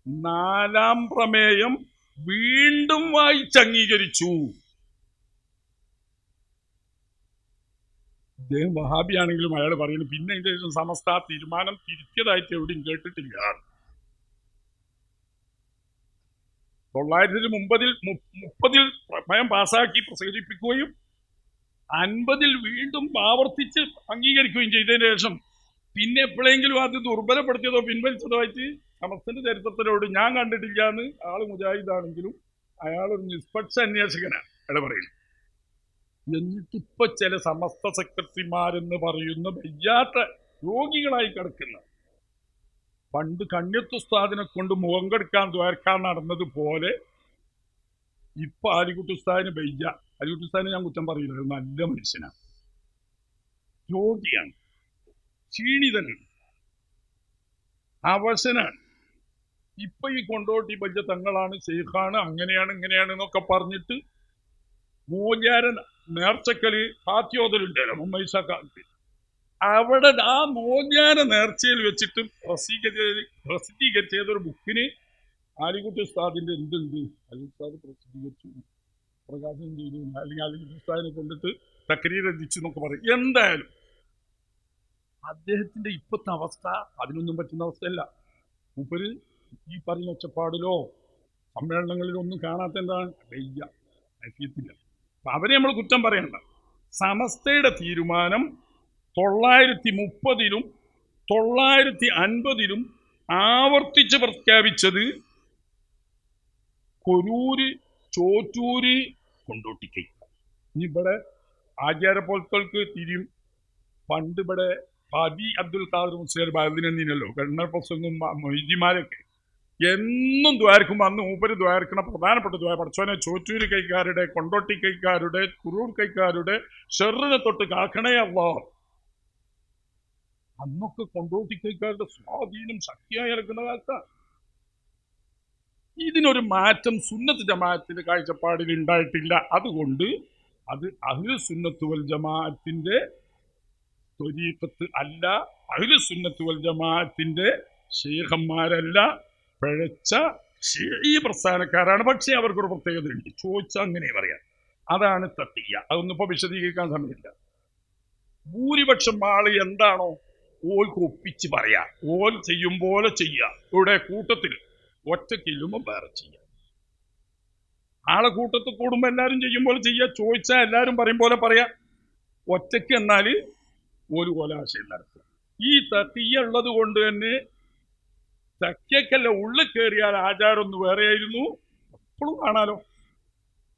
4-ാം പ്രമേയം വീണ്ടും വായിച്ചംഗീകരിച്ചു. അദ്ദേഹം വഹാബിയാണെങ്കിലും അയാൾ പറയുന്നു പിന്നെ ഇതിന്റെ ശേഷം സമസ്ത തീരുമാനം തിരുത്തിയതായിട്ട് എവിടെയും കേട്ടിട്ടില്ല. 930 പ്രമേയം പാസാക്കി പ്രസരിപ്പിക്കുകയും 50 വീണ്ടും ആവർത്തിച്ച് അംഗീകരിക്കുകയും ചെയ്തതിന് ശേഷം പിന്നെ എപ്പോഴെങ്കിലും അത് ദുർബലപ്പെടുത്തിയതോ പിൻവലിച്ചതോ ആയിട്ട് സമസ്തന്റെ ചരിത്രത്തിലോട് ഞാൻ കണ്ടിട്ടില്ല എന്ന്. ആള് മുജാഹിദാണെങ്കിലും അയാളൊരു നിഷ്പക്ഷ അന്വേഷകനാണ് അയാൾ പറയുന്നത്. എന്നിട്ടിപ്പോ ചില സമസ്ത സെക്രട്ടറിമാരെന്ന് പറയുന്ന വയ്യാത്ത രോഗികളായി കിടക്കുന്ന, പണ്ട് കണ്യത്തുസ്താദിനെ കൊണ്ട് മുഖം കെടുക്കാൻ ദ്വാരക്കാൻ നടന്നതുപോലെ ഇപ്പൊ ആലിക്കുട്ടി ഉസ്താദിന് വയ്യ. ആലിക്കുട്ടി ഉസ്താദിനെ ഞാൻ കുറ്റം പറയില്ല, നല്ല മനുഷ്യനാണ്, രോഗിയാണ്, ക്ഷീണിതനാണ്, അവശനാണ്. ഇപ്പൊ ഈ കൊണ്ടോട്ടി ബജ്ജ തങ്ങളാണ്, ശൈഖാണ്, അങ്ങനെയാണ് ഇങ്ങനെയാണ് എന്നൊക്കെ പറഞ്ഞിട്ട് മോചാരൻ നേർച്ചക്കല് കാത്യോതലുണ്ടല്ലോ മുമ്മൈസാക്കാർക്ക്, അവിടെ ആ മോചാന നേർച്ചയിൽ വെച്ചിട്ട് പ്രസിദ്ധീകരിച്ചതൊരു ബുക്കിന് ആലിക്കുട്ടി ഉസ്താദിന്റെ എന്തുണ്ട്, അലി ഉസ്താദ് പ്രസിദ്ധീകരിച്ചു, പ്രകാശനം ചെയ്തു, അല്ലെങ്കിൽ ആലിക്കുട്ടി ഉസ്താദിനെ കൊണ്ടിട്ട് തക്രീർ എത്തിച്ചു എന്നൊക്കെ പറയും. എന്തായാലും അദ്ദേഹത്തിന്റെ ഇപ്പോഴത്തെ അവസ്ഥ അതിനൊന്നും പറ്റുന്ന അവസ്ഥയല്ല. മൂപ്പര് ഈ പറയുന്ന ഒച്ചപ്പാടിലോ സമ്മേളനങ്ങളിലോ ഒന്നും കാണാത്ത എന്താണ് വയ്യ, അഫിയത്തില്ല. അപ്പൊ അവരെ നമ്മൾ കുറ്റം പറയണ്ട. സമസ്തയുടെ തീരുമാനം 930 950 ആവർത്തിച്ച് പ്രഖ്യാപിച്ചത് കൊരൂര്, ചോറ്റൂര്, കൊണ്ടോട്ടിക്കൈ. ഇനി ഇവിടെ ആചാരപ്പോലത്തോൾക്ക് തിരിയും. പണ്ട് ഇവിടെ ഹാജി അബ്ദുൽ ഖാദർ മുസ്ലിയാർ ബാദിനെന്നീനല്ലോ ഗണ്ണർ പ്രസംഗം മൊയ്ജിമാരൊക്കെ എന്നും ദ്വാരക്കുമ്പോൾ അന്ന് മൂപ്പര് ദ്വാരക്കണ പ്രധാനപ്പെട്ട ദ്വാര പഠിച്ചോനെ ചോറ്റൂര് കൈക്കാരുടെ, കൊണ്ടോട്ടി കൈക്കാരുടെ, കുറൂർ കൈക്കാരുടെ ഷെറിനെ തൊട്ട് കാക്കണേ അള്ളാ. അന്നൊക്കെ കൊണ്ടോട്ടി കൈക്കാരുടെ സ്വാധീനം ശക്തിയായി ഇറക്കുന്ന കാലത്താണ്. ഇതിനൊരു മാറ്റം സുന്നത്ത് ജമാഅത്തിന്റെ കാഴ്ചപ്പാടിൽ ഉണ്ടായിട്ടില്ല. അതുകൊണ്ട് അത് അഹ്ലു സുന്നത്ത് വൽ ജമാഅത്തിന്റെ ത്വരീഖത്ത് അല്ല, അഹ്ലു സുന്നത്ത് വൽ ജമാഅത്തിന്റെ ശൈഖന്മാരല്ല, പിഴച്ച ഷീഈ പ്രസ്ഥാനക്കാരാണ്. പക്ഷേ അവർക്കൊരു പ്രത്യേകത ഉണ്ട്, ചോദിച്ചാൽ അങ്ങനെ പറയാം. അതാണ് തഖിയ്യ. അതൊന്നും ഇപ്പൊ വിശദീകരിക്കാൻ സമയമില്ല. ഭൂരിപക്ഷം ആള് എന്താണോ ഓൽക്ക് ഒപ്പിച്ച് പറയാ, ഓൽ ചെയ്യും പോലെ ചെയ്യുക. ഇവിടെ കൂട്ടത്തിൽ ഒറ്റക്കില്ലുമ്പോൾ വേറെ ചെയ്യുക. ആളെ കൂട്ടത്തിൽ കൂടുമ്പോൾ എല്ലാവരും ചെയ്യുമ്പോൾ ചെയ്യുക, ചോദിച്ചാൽ എല്ലാവരും പറയും പോലെ പറയാ. ഒറ്റയ്ക്ക് എന്നാൽ ഒരു കൊലാശയം നടത്തുക. ഈ തക്കിയുള്ളത് കൊണ്ട് തന്നെ തക്കയ്ക്കല്ല ഉള്ളിൽ കയറിയാൽ ആചാരം ഒന്ന് വേറെയായിരുന്നു. എപ്പോഴും കാണാലോ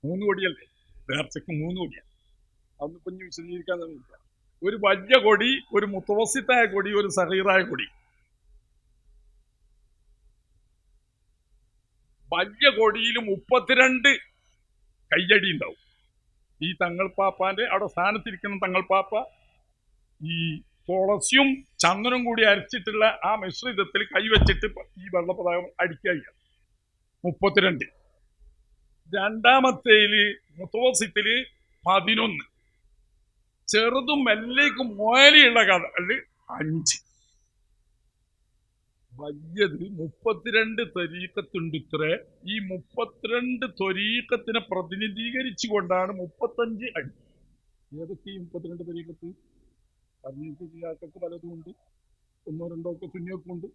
3 കൊടിയല്ലേ, നേർച്ചയ്ക്ക് 3 കൊടിയാണ്. അന്ന് കുഞ്ഞ് വിശദീകരിക്കാൻ തന്നില്ല. ഒരു വലിയ കൊടി, ഒരു മുത്തവസിത്തായ കൊടി, ഒരു സഹീറായ കൊടി. വലിയ കൊടിയിൽ 32 കയ്യടി ഉണ്ടാവും. ഈ തങ്ങൾപ്പാപ്പാന്റെ അവിടെ സ്ഥാനത്തിരിക്കുന്ന തങ്ങൾപ്പാപ്പ ഈ തുളസിയും ചന്ദനം കൂടി അരച്ചിട്ടുള്ള ആ മിശ്രിതത്തിൽ കൈവച്ചിട്ട് ഈ വെള്ളപ്പതാകം അടിക്കുക. 32. രണ്ടാമത്തേല് മുത്തവസിത്തില് 11. ചെറുതും മെല്ലേക്കും മോലിയുള്ള കഥകള് 5. വലിയത് 32 ത്വരീഖത്തുണ്ട്. ഇത്ര ഈ 32 ത്വരീഖത്തിനെ പ്രതിനിധീകരിച്ചു കൊണ്ടാണ് 35 അടി. ഏതൊക്കെ ഈ 32 ത്വരീഖത്ത്? അറിഞ്ഞിട്ട് പലതും ഉണ്ട്, 1 2 ഒക്കെ സുന്നിയൊക്കെ ഉണ്ട്.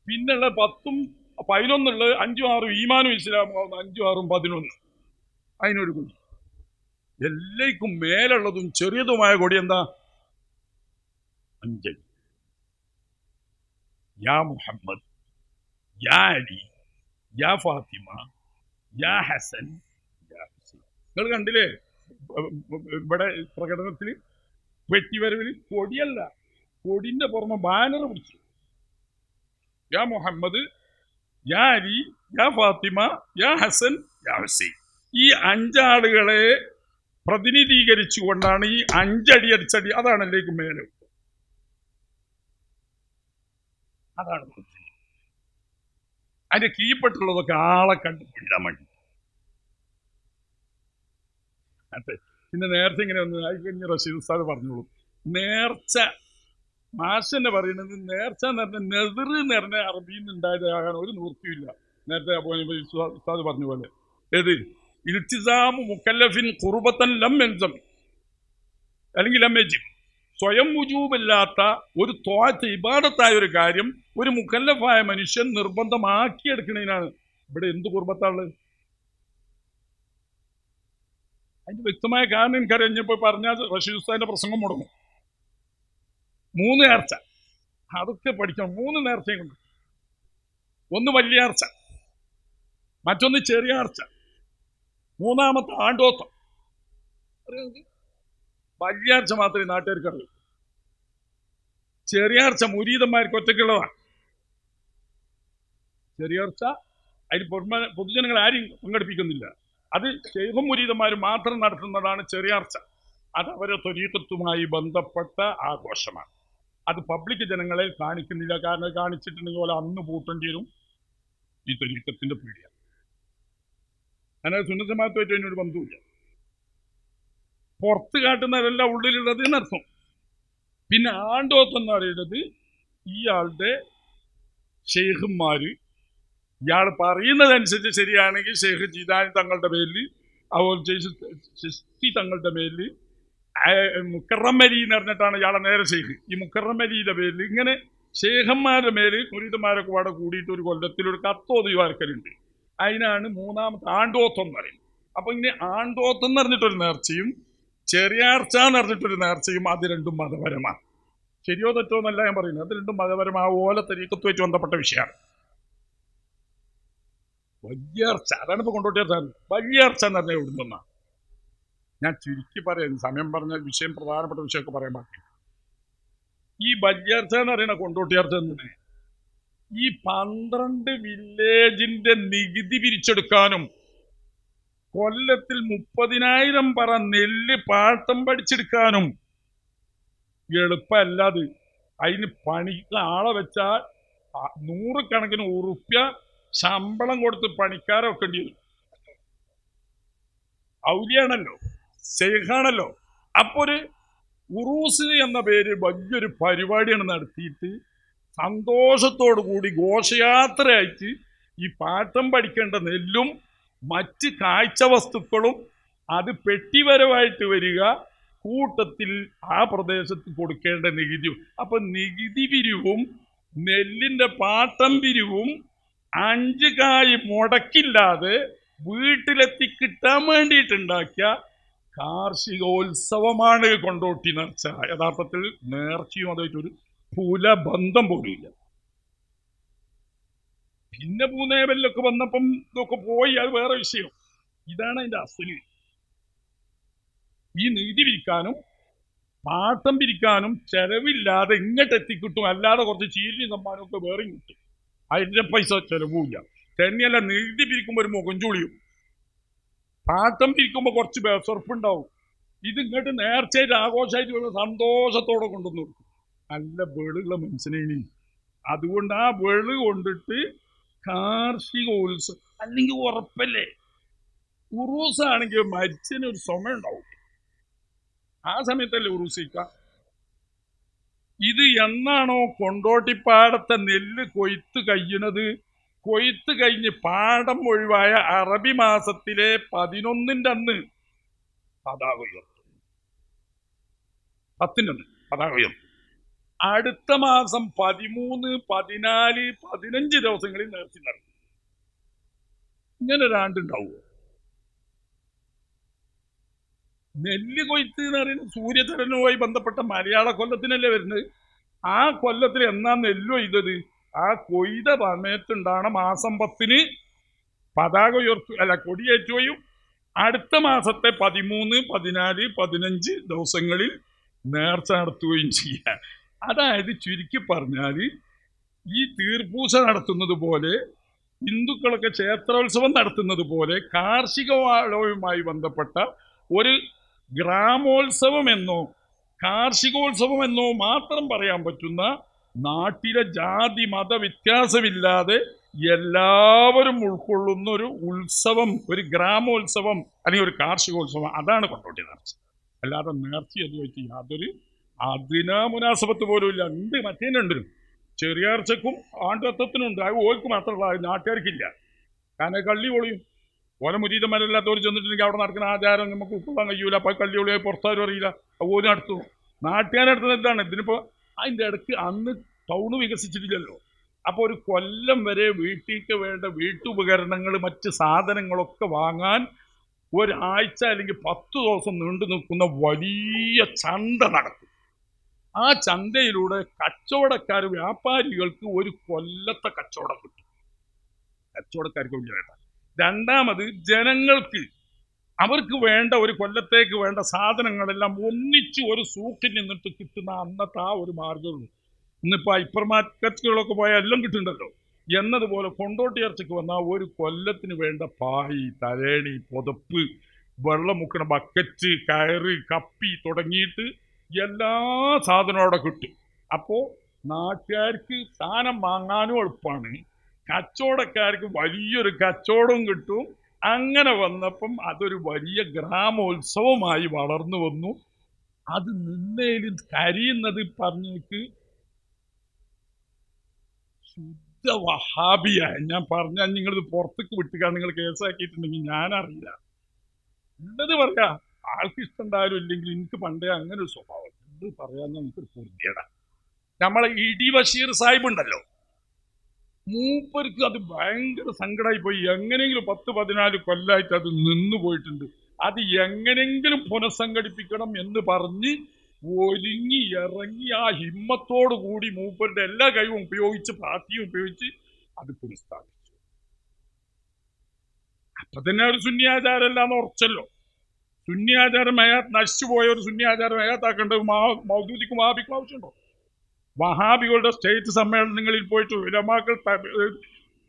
പിന്നുള്ള 10ഉം 11 5ഉം 6ഉം ഈമാനും ഇസ്ലാമും 5ഉം 6ഉം 11. അതിനൊരു കൊടി. എല്ലാവർക്കും മേലുള്ളതും ചെറിയതുമായ കൊടി എന്താ? 5 അടി. യാ മുഹമ്മദ്, യാ അലി, യാ ഫാത്തിമ, യാ ഹസൻ, യാ ഹുസൈൻ. നിങ്ങൾ കണ്ടില്ലേ ഇവിടെ പ്രകടനത്തിൽ വെട്ടിവരവിൽ കൊടിയല്ല, കൊടിന്റെ പുറമെ ബാനർ പിടിച്ചു. യാ മുഹമ്മദ്, യാ അലി, യാ ഫാത്തിമ, യാ ഹസൻ, യാ ഹുസൈൻ. ഈ 5 ആളുകളെ പ്രതിനിധീകരിച്ചുകൊണ്ടാണ് ഈ 5 അടി അടിച്ചടി. അതാണ് എല്ലാവർക്കും മേലെ. അതാണ് അതിന്റെ കീഴ്പ്പെട്ടുള്ളതൊക്കെ ആളെ കണ്ടുപിടിക്കാൻ വേണ്ടി. അതെ, പിന്നെ നേർച്ച ഇങ്ങനെ ഒന്ന് കഴിഞ്ഞ റഷീദ് ഉസ്താദ് പറഞ്ഞോളൂ. നേർച്ച മാഷെന്നെ പറയുന്നത് നേർച്ച എന്ന് പറഞ്ഞ നെതിർ എന്ന് പറഞ്ഞ അറബിയിൽ നിന്ന് ഉണ്ടായതാകാൻ ഒരു നിവൃത്തിയില്ല. നേരത്തെ ഉസ്താദ് പറഞ്ഞ പോലെ ഏത് ഇൽത്തിസാമു മുക്കല്ലഫിൻ ഖുർബത്തൻ ലം യൽസം അല്ലെങ്കിൽ ലം യജിബ്. സ്വയം വുജൂബല്ലാത്ത ഒരു ത്വാഅത്ത് ഇബാദത്തായ ഒരു കാര്യം ഒരു മുക്കല്ലഫായ മനുഷ്യൻ നിർബന്ധമാക്കിയെടുക്കുന്നതിനാണ്. ഇവിടെ എന്ത് ഖുർബത്താണുള്ളത്? അതിന്റെ വ്യക്തമായ കാരണം എനിക്കറിഞ്ഞപ്പോൾ പറഞ്ഞാൽ റഷീദ് ഉസ്താദിന്റെ പ്രസംഗം മുടങ്ങും. 3 നേർച്ച, അതൊക്കെ പഠിക്കണം. 3 നേർച്ചയും കൊണ്ട്. ഒന്ന് വലിയ നേർച്ച, മറ്റൊന്ന് ചെറിയ നേർച്ച, മൂന്നാമത്തെ ആണ്ടോത്തം. വലിയ നേർച്ച മാത്രമേ നാട്ടുകാർക്ക് അറിയൂ. ചെറിയ നേർച്ച മുരീദന്മാർക്ക് ഒറ്റയ്ക്കുള്ളതാണ്. ചെറിയ നേർച്ച അതിൽ പൊതുജനങ്ങൾ ആരും പങ്കെടുപ്പിക്കുന്നില്ല. അത് ശൈഖും മുരീദന്മാരും മാത്രം നടത്തുന്നതാണ് ചെറിയ നേർച്ച. അത് അവരെ ത്വരീഖത്തുമായി ബന്ധപ്പെട്ട ആഘോഷമാണ്. അത് പബ്ലിക് ജനങ്ങളെ കാണിക്കുന്നില്ല. കാരണം കാണിച്ചിട്ടുണ്ടെങ്കിൽ പോലെ അന്ന് പൂട്ടേണ്ടി വരും. ഈ ത്വരീഖത്തിന്റെ പീഡിയ. അങ്ങനെ സുന്നത്ത് ജമാഅത്തുമായിട്ട് അതിനൊരു ബന്ധമില്ല. പുറത്ത് കാട്ടുന്നവരല്ല ഉള്ളിലുള്ളത് എന്നർത്ഥം. പിന്നെ ആണ്ടോത്ത് എന്ന് പറയുന്നത് ഇയാളുടെ ഷെയ്ഖുമാര് ഇയാൾ പറയുന്നതനുസരിച്ച് ശരിയാണെങ്കിൽ ഷെയ്ഖ് ജീദാനി തങ്ങളുടെ പേരിൽ, അതുപോലെ ചിശ്തി തങ്ങളുടെ പേരിൽ, മുക്കറം അലി എന്ന് പറഞ്ഞിട്ടാണ് ഇയാളെ നേരെ ഷെയ്ഖ്. ഈ മുക്കറം അലിയുടെ പേരിൽ ഇങ്ങനെ ഷെയ്ഖന്മാരുടെ മേൽ മുരീദന്മാരൊക്കെ പാടെ കൂടിയിട്ട് ഒരു കൊല്ലത്തിൽ ഒരു കത്തോതി വാർക്കലുണ്ട്. അതിനാണ് മൂന്നാമത്തെ ആണ്ടോത്തം എന്ന് പറയുന്നത്. അപ്പൊ ഇങ്ങനെ ആണ്ടോത്തം എന്ന് പറഞ്ഞിട്ടൊരു നേർച്ചയും ചെറിയാർച്ച എന്ന് പറഞ്ഞിട്ടൊരു നേർച്ചയും അത് രണ്ടും മതപരമാണ്. ശരിയോ തെറ്റോ എന്നല്ല ഞാൻ പറയുന്നത്. അത് രണ്ടും മതപരമായ ഓല തരീഖത്തുമായിട്ട് ബന്ധപ്പെട്ട വിഷയമാണ്. വലിയർച്ച, അതാണ് ഇപ്പൊ കൊണ്ടോട്ടിയാർച്ച. വലിയർച്ച എന്ന് പറഞ്ഞാൽ എവിടുന്ന ഞാൻ ചുരുക്കി പറയാം. സമയം പറഞ്ഞ വിഷയം, പ്രധാനപ്പെട്ട വിഷയമൊക്കെ പറയാൻ ബാക്കി. ഈ വലിയർച്ച എന്ന് പറയുന്ന കൊണ്ടോട്ടിയാർച്ച എന്നത് ഈ 12 വില്ലേജിന്റെ നികുതി പിരിച്ചെടുക്കാനും കൊല്ലത്തിൽ 30,000 പറ നെല്ല് പാട്ടം പഠിച്ചെടുക്കാനും എളുപ്പമല്ലാതെ അതിന് പണിക്ക് ആളെ വെച്ചാൽ 100 കണക്കിന് ഉറുപ്യ ശമ്പളം കൊടുത്ത് പണിക്കാരെ വെക്കേണ്ടി വരും. ഔലിയാണല്ലോ, ശൈഖാണല്ലോ. അപ്പൊ ഒരു ഉറൂസ് എന്ന പേര് വലിയൊരു പരിപാടിയാണ് നടത്തിയിട്ട് സന്തോഷത്തോടു കൂടി ഘോഷയാത്രയായിട്ട് ഈ പാട്ടം പഠിക്കേണ്ട നെല്ലും മറ്റ് കാഴ്ച വസ്തുക്കളും അത് പെട്ടിവരവായിട്ട് വരിക, കൂട്ടത്തിൽ ആ പ്രദേശത്ത് കൊടുക്കേണ്ട നികുതിയും. അപ്പൊ നികുതി പിരിവും നെല്ലിന്റെ പാട്ടം പിരിവും 5 കായ് മുടക്കില്ലാതെ വീട്ടിലെത്തി കിട്ടാൻ വേണ്ടിയിട്ടുണ്ടാക്കിയ കാർഷികോത്സവമാണ് കൊണ്ടോട്ടി നേർച്ച. യഥാർത്ഥത്തിൽ നേർച്ചയും അതായിട്ടൊരു പുലബന്ധം പോലുമില്ല. പിന്നെ പൂനേവലിലൊക്കെ വന്നപ്പം ഇതൊക്കെ പോയി, അത് വേറെ വിഷയം. ഇതാണ് അതിന്റെ അസല്. ഈ നികുതി പിരിക്കാനും പാട്ടം പിരിക്കാനും ചെലവില്ലാതെ ഇങ്ങോട്ട് എത്തിക്കിട്ടും, അല്ലാതെ കുറച്ച് ചീരിയും സമ്മാനവും ഒക്കെ വേറെയും കിട്ടും. അതിന്റെ പൈസ ചെലവുമില്ല. തന്നെയല്ല, നികുതി പിരിക്കുമ്പോ ഒരു മുഖംചൂളിയും, പാട്ടം പിരിക്കുമ്പോ കുറച്ച് ബേസുറപ്പുണ്ടാവും. ഇത് ഇങ്ങോട്ട് നേർച്ചയായിട്ട് ആഘോഷമായിട്ട് സന്തോഷത്തോടെ കൊണ്ടുവന്നു കൊടുക്കും. നല്ല വെളുള്ള മനുഷ്യനെ. അതുകൊണ്ട് ആ വെളു കൊണ്ടിട്ട് കാർഷികോത്സവം, അല്ലെങ്കിൽ ഉറപ്പല്ലേ ഉറൂസാണെങ്കിൽ മരിച്ചതിന് ഒരു സമയം ഉണ്ടാവും. ആ സമയത്തല്ലേ ഉറൂസിക്ക. ഇത് എന്നാണോ കൊണ്ടോട്ടിപ്പാടത്തെ നെല്ല് കൊയ്ത്ത് കഴിയുന്നത്, കൊയ്ത്ത് കഴിഞ്ഞ് പാടം ഒഴിവായ അറബി മാസത്തിലെ 11-ന്റെ അന്ന് പതാക ഉയർത്തും. 10-ന്റെ അന്ന് പതാക ഉയർത്തും. അടുത്ത മാസം 13, 14, 15 ദിവസങ്ങളിൽ നേർച്ച നടക്കും. ഇങ്ങനെ ഒരാണ്ടുണ്ടാവുമോ? നെല്ല് കൊയ്ത്ത് എന്ന് പറയുന്നത് സൂര്യചലനവുമായി ബന്ധപ്പെട്ട മലയാള കൊല്ലത്തിനല്ലേ വരുന്നത്. ആ കൊല്ലത്തിൽ എന്നാ നെല്ല് കൊയ്തത്? ആ കൊയ്ത സമയത്തുണ്ടാണ് മാസം 10-ന് പതാക ഉയർത്തു, അല്ല കൊടിയേറ്റുകയും അടുത്ത മാസത്തെ 13, 14, 15 ദിവസങ്ങളിൽ നേർച്ച നടത്തുകയും ചെയ്യുക. അതായത് ചുരുക്കി പറഞ്ഞാൽ ഈ തീർപ്പൂസ നടത്തുന്നത് പോലെ, ഹിന്ദുക്കളൊക്കെ ക്ഷേത്രോത്സവം നടത്തുന്നത് പോലെ കാർഷിക വാളവുമായി ബന്ധപ്പെട്ട ഒരു ഗ്രാമോത്സവം എന്നോ കാർഷികോത്സവം എന്നോ മാത്രം പറയാൻ പറ്റുന്ന, നാട്ടിലെ ജാതി മത വ്യത്യാസമില്ലാതെ എല്ലാവരും ഉൾക്കൊള്ളുന്ന ഒരു ഉത്സവം, ഒരു ഗ്രാമോത്സവം അല്ലെങ്കിൽ ഒരു കാർഷികോത്സവം, അതാണ് കൊണ്ടോട്ടി നേർച്ച. അല്ലാതെ നേർച്ച അതുമായിട്ട് യാതൊരു മുനാസബത്ത് പോലും ഇല്ല. ഉണ്ട്, മറ്റേനുണ്ട്. ചെറിയാർച്ചക്കും ആണ്ടത്തത്തിനും ഉണ്ട്. അത് ഓർക്ക് മാത്രമല്ല, നാട്ടുകാർക്കില്ല. കാരണം കള്ളി പൊളിയും. ഓരോ മുരീതന്മാരല്ലാത്തവർ ചെന്നിട്ടുണ്ടെങ്കിൽ അവിടെ നടക്കുന്ന ആചാരം നമുക്ക് ഉൾക്കൊള്ളാൻ കഴിയൂല. അപ്പോൾ കള്ളി പൊളിയായി പുറത്താരും അറിയില്ല. ഓരോ നടത്തും. നാട്ടുകാരടുത്തത് എന്താണ്? ഇതിനിപ്പോൾ അതിൻ്റെ ഇടയ്ക്ക് അന്ന് ടൗണ് വികസിച്ചിട്ടില്ലല്ലോ. അപ്പോൾ ഒരു കൊല്ലം വരെ വീട്ടിലേക്ക് വേണ്ട വീട്ടുപകരണങ്ങൾ, മറ്റ് സാധനങ്ങളൊക്കെ വാങ്ങാൻ ഒരാഴ്ച അല്ലെങ്കിൽ 10 ദിവസം നീണ്ടു നിൽക്കുന്ന വലിയ ചന്ത നടക്കും. ആ ചന്തയിലൂടെ കച്ചവടക്കാർ, വ്യാപാരികൾക്ക് ഒരു കൊല്ലത്തെ കച്ചവടം കിട്ടും. കച്ചവടക്കാർക്ക് വലിയ വേണ്ട. രണ്ടാമത് ജനങ്ങൾക്ക് അവർക്ക് വേണ്ട ഒരു കൊല്ലത്തേക്ക് വേണ്ട സാധനങ്ങളെല്ലാം ഒന്നിച്ച് ഒരു സൂക്കിൽ നിന്നിട്ട് കിട്ടുന്ന അന്നത്തെ ആ ഒരു മാർഗമുള്ളൂ. ഇന്നിപ്പോൾ ഹൈപ്പർ മാർക്കറ്റുകളൊക്കെ പോയാൽ എല്ലാം കിട്ടുന്നുണ്ടല്ലോ. എന്നതുപോലെ കൊണ്ടോട്ടി ഇറച്ചിക്ക് വന്നാൽ ഒരു കൊല്ലത്തിന് വേണ്ട പായി, തലേണി, പുതപ്പ്, വെള്ളം മുക്കണ ബക്കറ്റ്, കയറ്, കപ്പി തുടങ്ങിയിട്ട് എല്ലാ സാധനവും അവിടെ കിട്ടും. അപ്പോൾ നാട്ടുകാർക്ക് സാധനം വാങ്ങാനും എളുപ്പമാണ്, കച്ചവടക്കാർക്ക് വലിയൊരു കച്ചവടവും കിട്ടും. അങ്ങനെ വന്നപ്പം അതൊരു വലിയ ഗ്രാമോത്സവമായി വളർന്നു വന്നു. അത് നിന്നേലും കരിയുന്നത് പറഞ്ഞേക്ക് ശുദ്ധ വഹാബിയ. ഞാൻ പറഞ്ഞാൽ നിങ്ങളിത് പുറത്തേക്ക് വിട്ടുകാണ് നിങ്ങൾ കേസാക്കിയിട്ടുണ്ടെങ്കിൽ ഞാനറിയില്ല. ഉള്ളത് പറയാ, ആൾക്ക് ഇഷ്ടമുണ്ടായാലും ഇല്ലെങ്കിൽ എനിക്ക് പണ്ടേ അങ്ങനെ ഒരു സ്വഭാവം. ഇത് പറയാൻ നമുക്കൊരു പൊറുതിയേടാ. നമ്മളെ ഇടി ബഷീർ സാഹിബ് ഉണ്ടല്ലോ, മൂപ്പർക്ക് അത് ഭയങ്കര സങ്കടമായി പോയി. എങ്ങനെയെങ്കിലും 10-14 കൊല്ലമായിട്ട് അത് നിന്നു പോയിട്ടുണ്ട്. അത് എങ്ങനെയെങ്കിലും പുനഃസംഘടിപ്പിക്കണം എന്ന് പറഞ്ഞ് ഒരുങ്ങി ഇറങ്ങി ആ ഹിമ്മത്തോടു കൂടി മൂപ്പരുടെ എല്ലാ കഴിവും ഉപയോഗിച്ച്, പാർട്ടിയും ഉപയോഗിച്ച് അത് പുനഃസ്ഥാപിച്ചു. അപ്പൊ തന്നെ ഒരു സുന്യാചാരമല്ലാന്ന് ഉറച്ചല്ലോ. സുന്യാചാരം നശിച്ചുപോയ ഒരു സുന്യാചാരം അയാത്താക്കേണ്ടത് മൗദൂദിക്കും വഹാബിക്കും ആവശ്യമുണ്ടോ? വഹാബികളുടെ സ്റ്റേറ്റ് സമ്മേളനങ്ങളിൽ പോയിട്ട് ഉലമാക്കൾ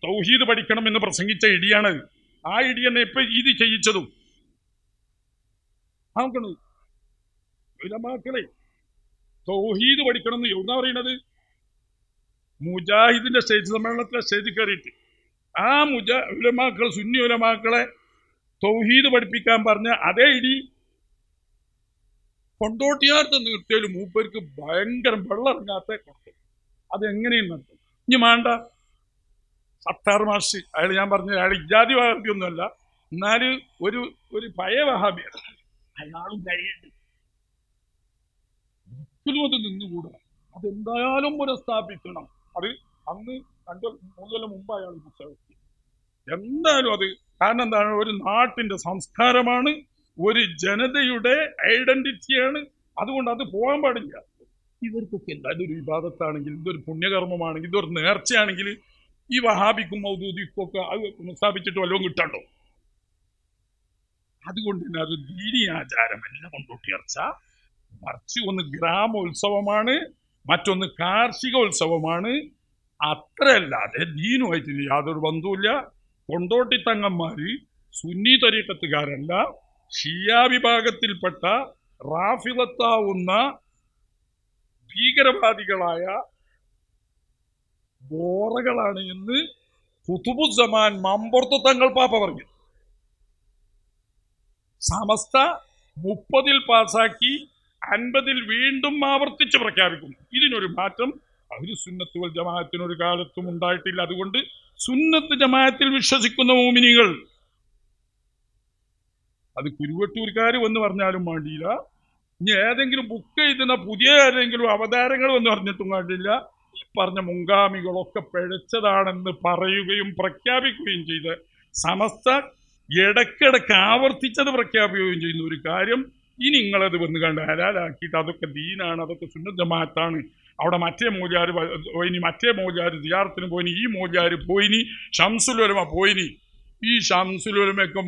തൗഹീദ് പഠിക്കണം എന്ന് പ്രസംഗിച്ച ഇടിയാണ്. ആ ഇടി തന്നെ ഇപ്പൊ ഇത് ചെയ്യിച്ചതും. നോക്കണത് ഉലമാക്കളെ തൗഹീദ് പഠിക്കണം എന്ന് എവിടുന്നാ പറയുന്നത്? മുജാഹിദിന്റെ സ്റ്റേറ്റ് സമ്മേളനത്തിലെ സ്റ്റേജിൽ കയറിയിട്ട് ആ ഉലമാക്കൾ, സുന്നി ഉലമാക്കളെ തൗഹീദ് പഠിപ്പിക്കാൻ പറഞ്ഞ അതേ ഇടി കൊണ്ടോട്ടിയാർത്ത് നിർത്തിയാലും മൂപ്പർക്ക് ഭയങ്കര വെള്ളമിറങ്ങാത്ത കൊടുത്തു. അതെങ്ങനെയും നടത്തും. ഇനി വേണ്ട സത്താർ മാഷ്, അയാൾ ഞാൻ പറഞ്ഞ അയാൾ ഇജാതി വഹാബി ഒന്നുമല്ല, എന്നാല് ഒരു പഴയ വഹാബിയാണ്. അയാളും കഴിയുണ്ട്. ഒരിക്കലും അത് നിന്നുകൂടാ. അതെന്തായാലും പുനഃസ്ഥാപിക്കണം. അത് അന്ന് 2-3 കൊല്ലം മുമ്പ് അയാൾ പുസ്തകം എന്തായാലും അത് കാരണം എന്താണ്? ഒരു നാട്ടിന്റെ സംസ്കാരമാണ്, ഒരു ജനതയുടെ ഐഡന്റിറ്റിയാണ്. അതുകൊണ്ട് അത് പോകാൻ പാടില്ല. ഇവർക്കൊക്കെ എന്തായാലും ഒരു വിവാദത്താണെങ്കിൽ, ഇതൊരു പുണ്യകർമ്മമാണെങ്കിൽ, ഇതൊരു നേർച്ചയാണെങ്കിൽ ഈ വഹാബിക്കും മൗദൂദിക്കും ഒക്കെ അത് സ്ഥാപിച്ചിട്ട് വല്ലതും കിട്ടണ്ടോ? അതുകൊണ്ട് തന്നെ അത് ദീനി ആചാരമല്ല കൊണ്ടോട്ടിയർച്ച. മറിച്ച് ഒന്ന് ഗ്രാമോത്സവമാണ്, മറ്റൊന്ന് കാർഷിക ഉത്സവമാണ്. അത്രയല്ലാതെ ദീനുമായിട്ട് യാതൊരു ബന്ധവുമില്ല. കൊണ്ടോട്ടി തങ്ങന്മാര് സുന്നി തരീഖത്തുകാരല്ല, ഷിയ വിഭാഗത്തിൽപ്പെട്ട റാഫിളത്താവുന്ന ഭീകരവാദികളായ ബോറകളാണ് എന്ന് ഖുതുബുസ്സമാൻ മമ്പുറത്ത് തങ്ങൾ പാപ്പ പറഞ്ഞു. സമസ്ത 30 പാസാക്കി 50 വീണ്ടും ആവർത്തിച്ച് പ്രഖ്യാപിക്കും. ഇതിനൊരു മാറ്റം അഹ്ലുസുന്നത്ത് വൽ ജമാഅത്തിനൊരു കാലത്തും ഉണ്ടായിട്ടില്ല. അതുകൊണ്ട് സുന്നത്ത് ജമാഅത്തിൽ വിശ്വസിക്കുന്ന മോമിനികൾ, അത് കുരുവട്ടൂർക്കാർ വന്ന് പറഞ്ഞാലും വേണ്ടിയില്ല, ഇനി ഏതെങ്കിലും ബുക്ക് എഴുതുന്ന പുതിയ ഏതെങ്കിലും അവതാരങ്ങൾ എന്ന് പറഞ്ഞിട്ടും വേണ്ടിയില്ല, ഈ പറഞ്ഞ മുൻഗാമികളൊക്കെ പിഴച്ചതാണെന്ന് പറയുകയും പ്രഖ്യാപിക്കുകയും ചെയ്ത് സമസ്ത ഇടയ്ക്കിടയ്ക്ക് ആവർത്തിച്ചത് പ്രഖ്യാപിക്കുകയും ചെയ്യുന്ന ഒരു കാര്യം, ഇനി നിങ്ങളത് വന്ന് കണ്ട് ഹലാലാക്കിയിട്ട് അതൊക്കെ ദീനാണ്, അതൊക്കെ സുന്നത്ത് ജമാഅത്താണ്, അവിടെ മറ്റേ മൂല്യാർ പോയിനി, മറ്റേ മൂല്യാർ സിയാറത്തിന് പോയിനി, ഈ മൂല്യാർ പോയിനി, ഷംസുൽ ഉലമ പോയിനി. ഈ ഷംസുൽ ഉലമയൊക്കെ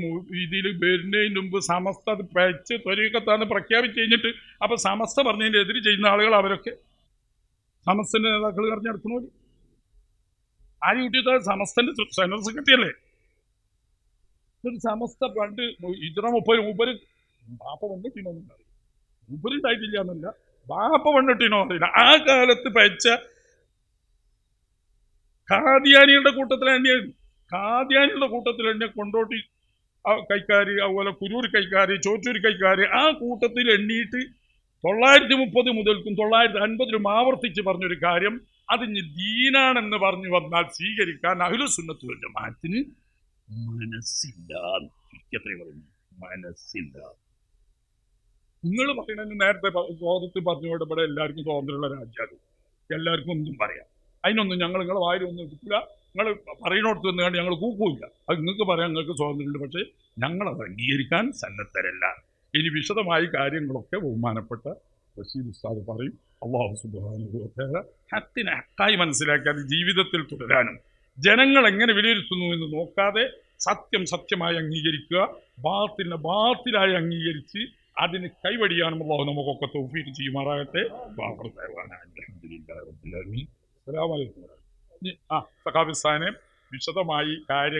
ഇതിൽ വരുന്നതിന് മുമ്പ് സമസ്ത അത് പഴച്ച് ത്വരീഖത്താന്ന് പ്രഖ്യാപിച്ച് കഴിഞ്ഞിട്ട് അപ്പൊ സമസ്ത പറഞ്ഞതിൻ്റെ എതിര് ചെയ്യുന്ന ആളുകൾ അവരൊക്കെ സമസ്തന്റെ നേതാക്കൾ പറഞ്ഞെടുക്കണോ? ആര് കൂട്ടിയത്? സമസ്തന്റെ ജനറൽ സെക്രട്ടറി അല്ലേ? ഒരു സമസ്ത പണ്ട് ഇത്ര 30 മൂപ്പര് ബാപ്പ വന്നിട്ടിനോ എന്നറിയില്ല, മൂപ്പരുണ്ടായിട്ടില്ല എന്നല്ല, ബാപ്പ വന്നിട്ടിനോ അറിയില്ല. ആ കാലത്ത് പയച്ച ഖാദിയാനികളുടെ കൂട്ടത്തിൽ തന്നെയാണ്. ഖാദിയാനികളുടെ കൂട്ടത്തിൽ തന്നെ കൊണ്ടോട്ടി കൈക്കാര്, അതുപോലെ കുരൂർ കൈക്കാര്, ചോറ്റൂർ കൈക്കാര്, ആ കൂട്ടത്തിൽ എണ്ണിയിട്ട് 930 മുതൽക്കും 950 ആവർത്തിച്ച് പറഞ്ഞൊരു കാര്യം, അതിന് ദീനാണെന്ന് പറഞ്ഞു വന്നാൽ സ്വീകരിക്കാൻ അഹ്ലുസുന്നത്ത് വൽ ജമാഅത്തിന് മനസ്സില്ല. മനസ്സില്ല. നിങ്ങൾ പറയണതിന് നേരത്തെ സ്വാതന്ത്ര്യം പറഞ്ഞുകൊണ്ട് ഇവിടെ എല്ലാവർക്കും സ്വാതന്ത്ര്യമുള്ള രാജ്യമാണ്, എല്ലാവർക്കും ഒന്നും പറയാം. അതിനൊന്നും നിങ്ങളെ വായിലൊന്നും കിട്ടില്ല. നിങ്ങൾ പറയുന്നിടത്ത് വന്നുകൊണ്ട് ഞങ്ങൾ കൂക്കൂല്ല. അത് നിങ്ങൾക്ക് പറയാൻ നിങ്ങൾക്ക് സ്വാതന്ത്ര്യമുണ്ട്, പക്ഷേ ഞങ്ങളത് അംഗീകരിക്കാൻ സന്നദ്ധരല്ല. ഇനി വിശദമായി കാര്യങ്ങളൊക്കെ ബഹുമാനപ്പെട്ട റഷീദ് ഉസ്താദ് പറയും. അല്ലാഹു സുബ്ഹാനഹു വ തആല ഹക്കിനെ ഹക്കായി മനസ്സിലാക്കി അത് ജീവിതത്തിൽ തുടരാനും, ജനങ്ങൾ എങ്ങനെ വിലയിരുത്തുന്നു എന്ന് നോക്കാതെ സത്യം സത്യമായി അംഗീകരിക്കുക, ബാത്തിലിനെ ബാത്തിലായി അംഗീകരിച്ച് അതിന് കൈവടിയാനും അല്ലാഹു നമുക്കൊക്കെ തൗഫീഖ് ചെയ്യുമാറാകട്ടെ. സഖാഫി സാനെ വിശദമായി കാര്യം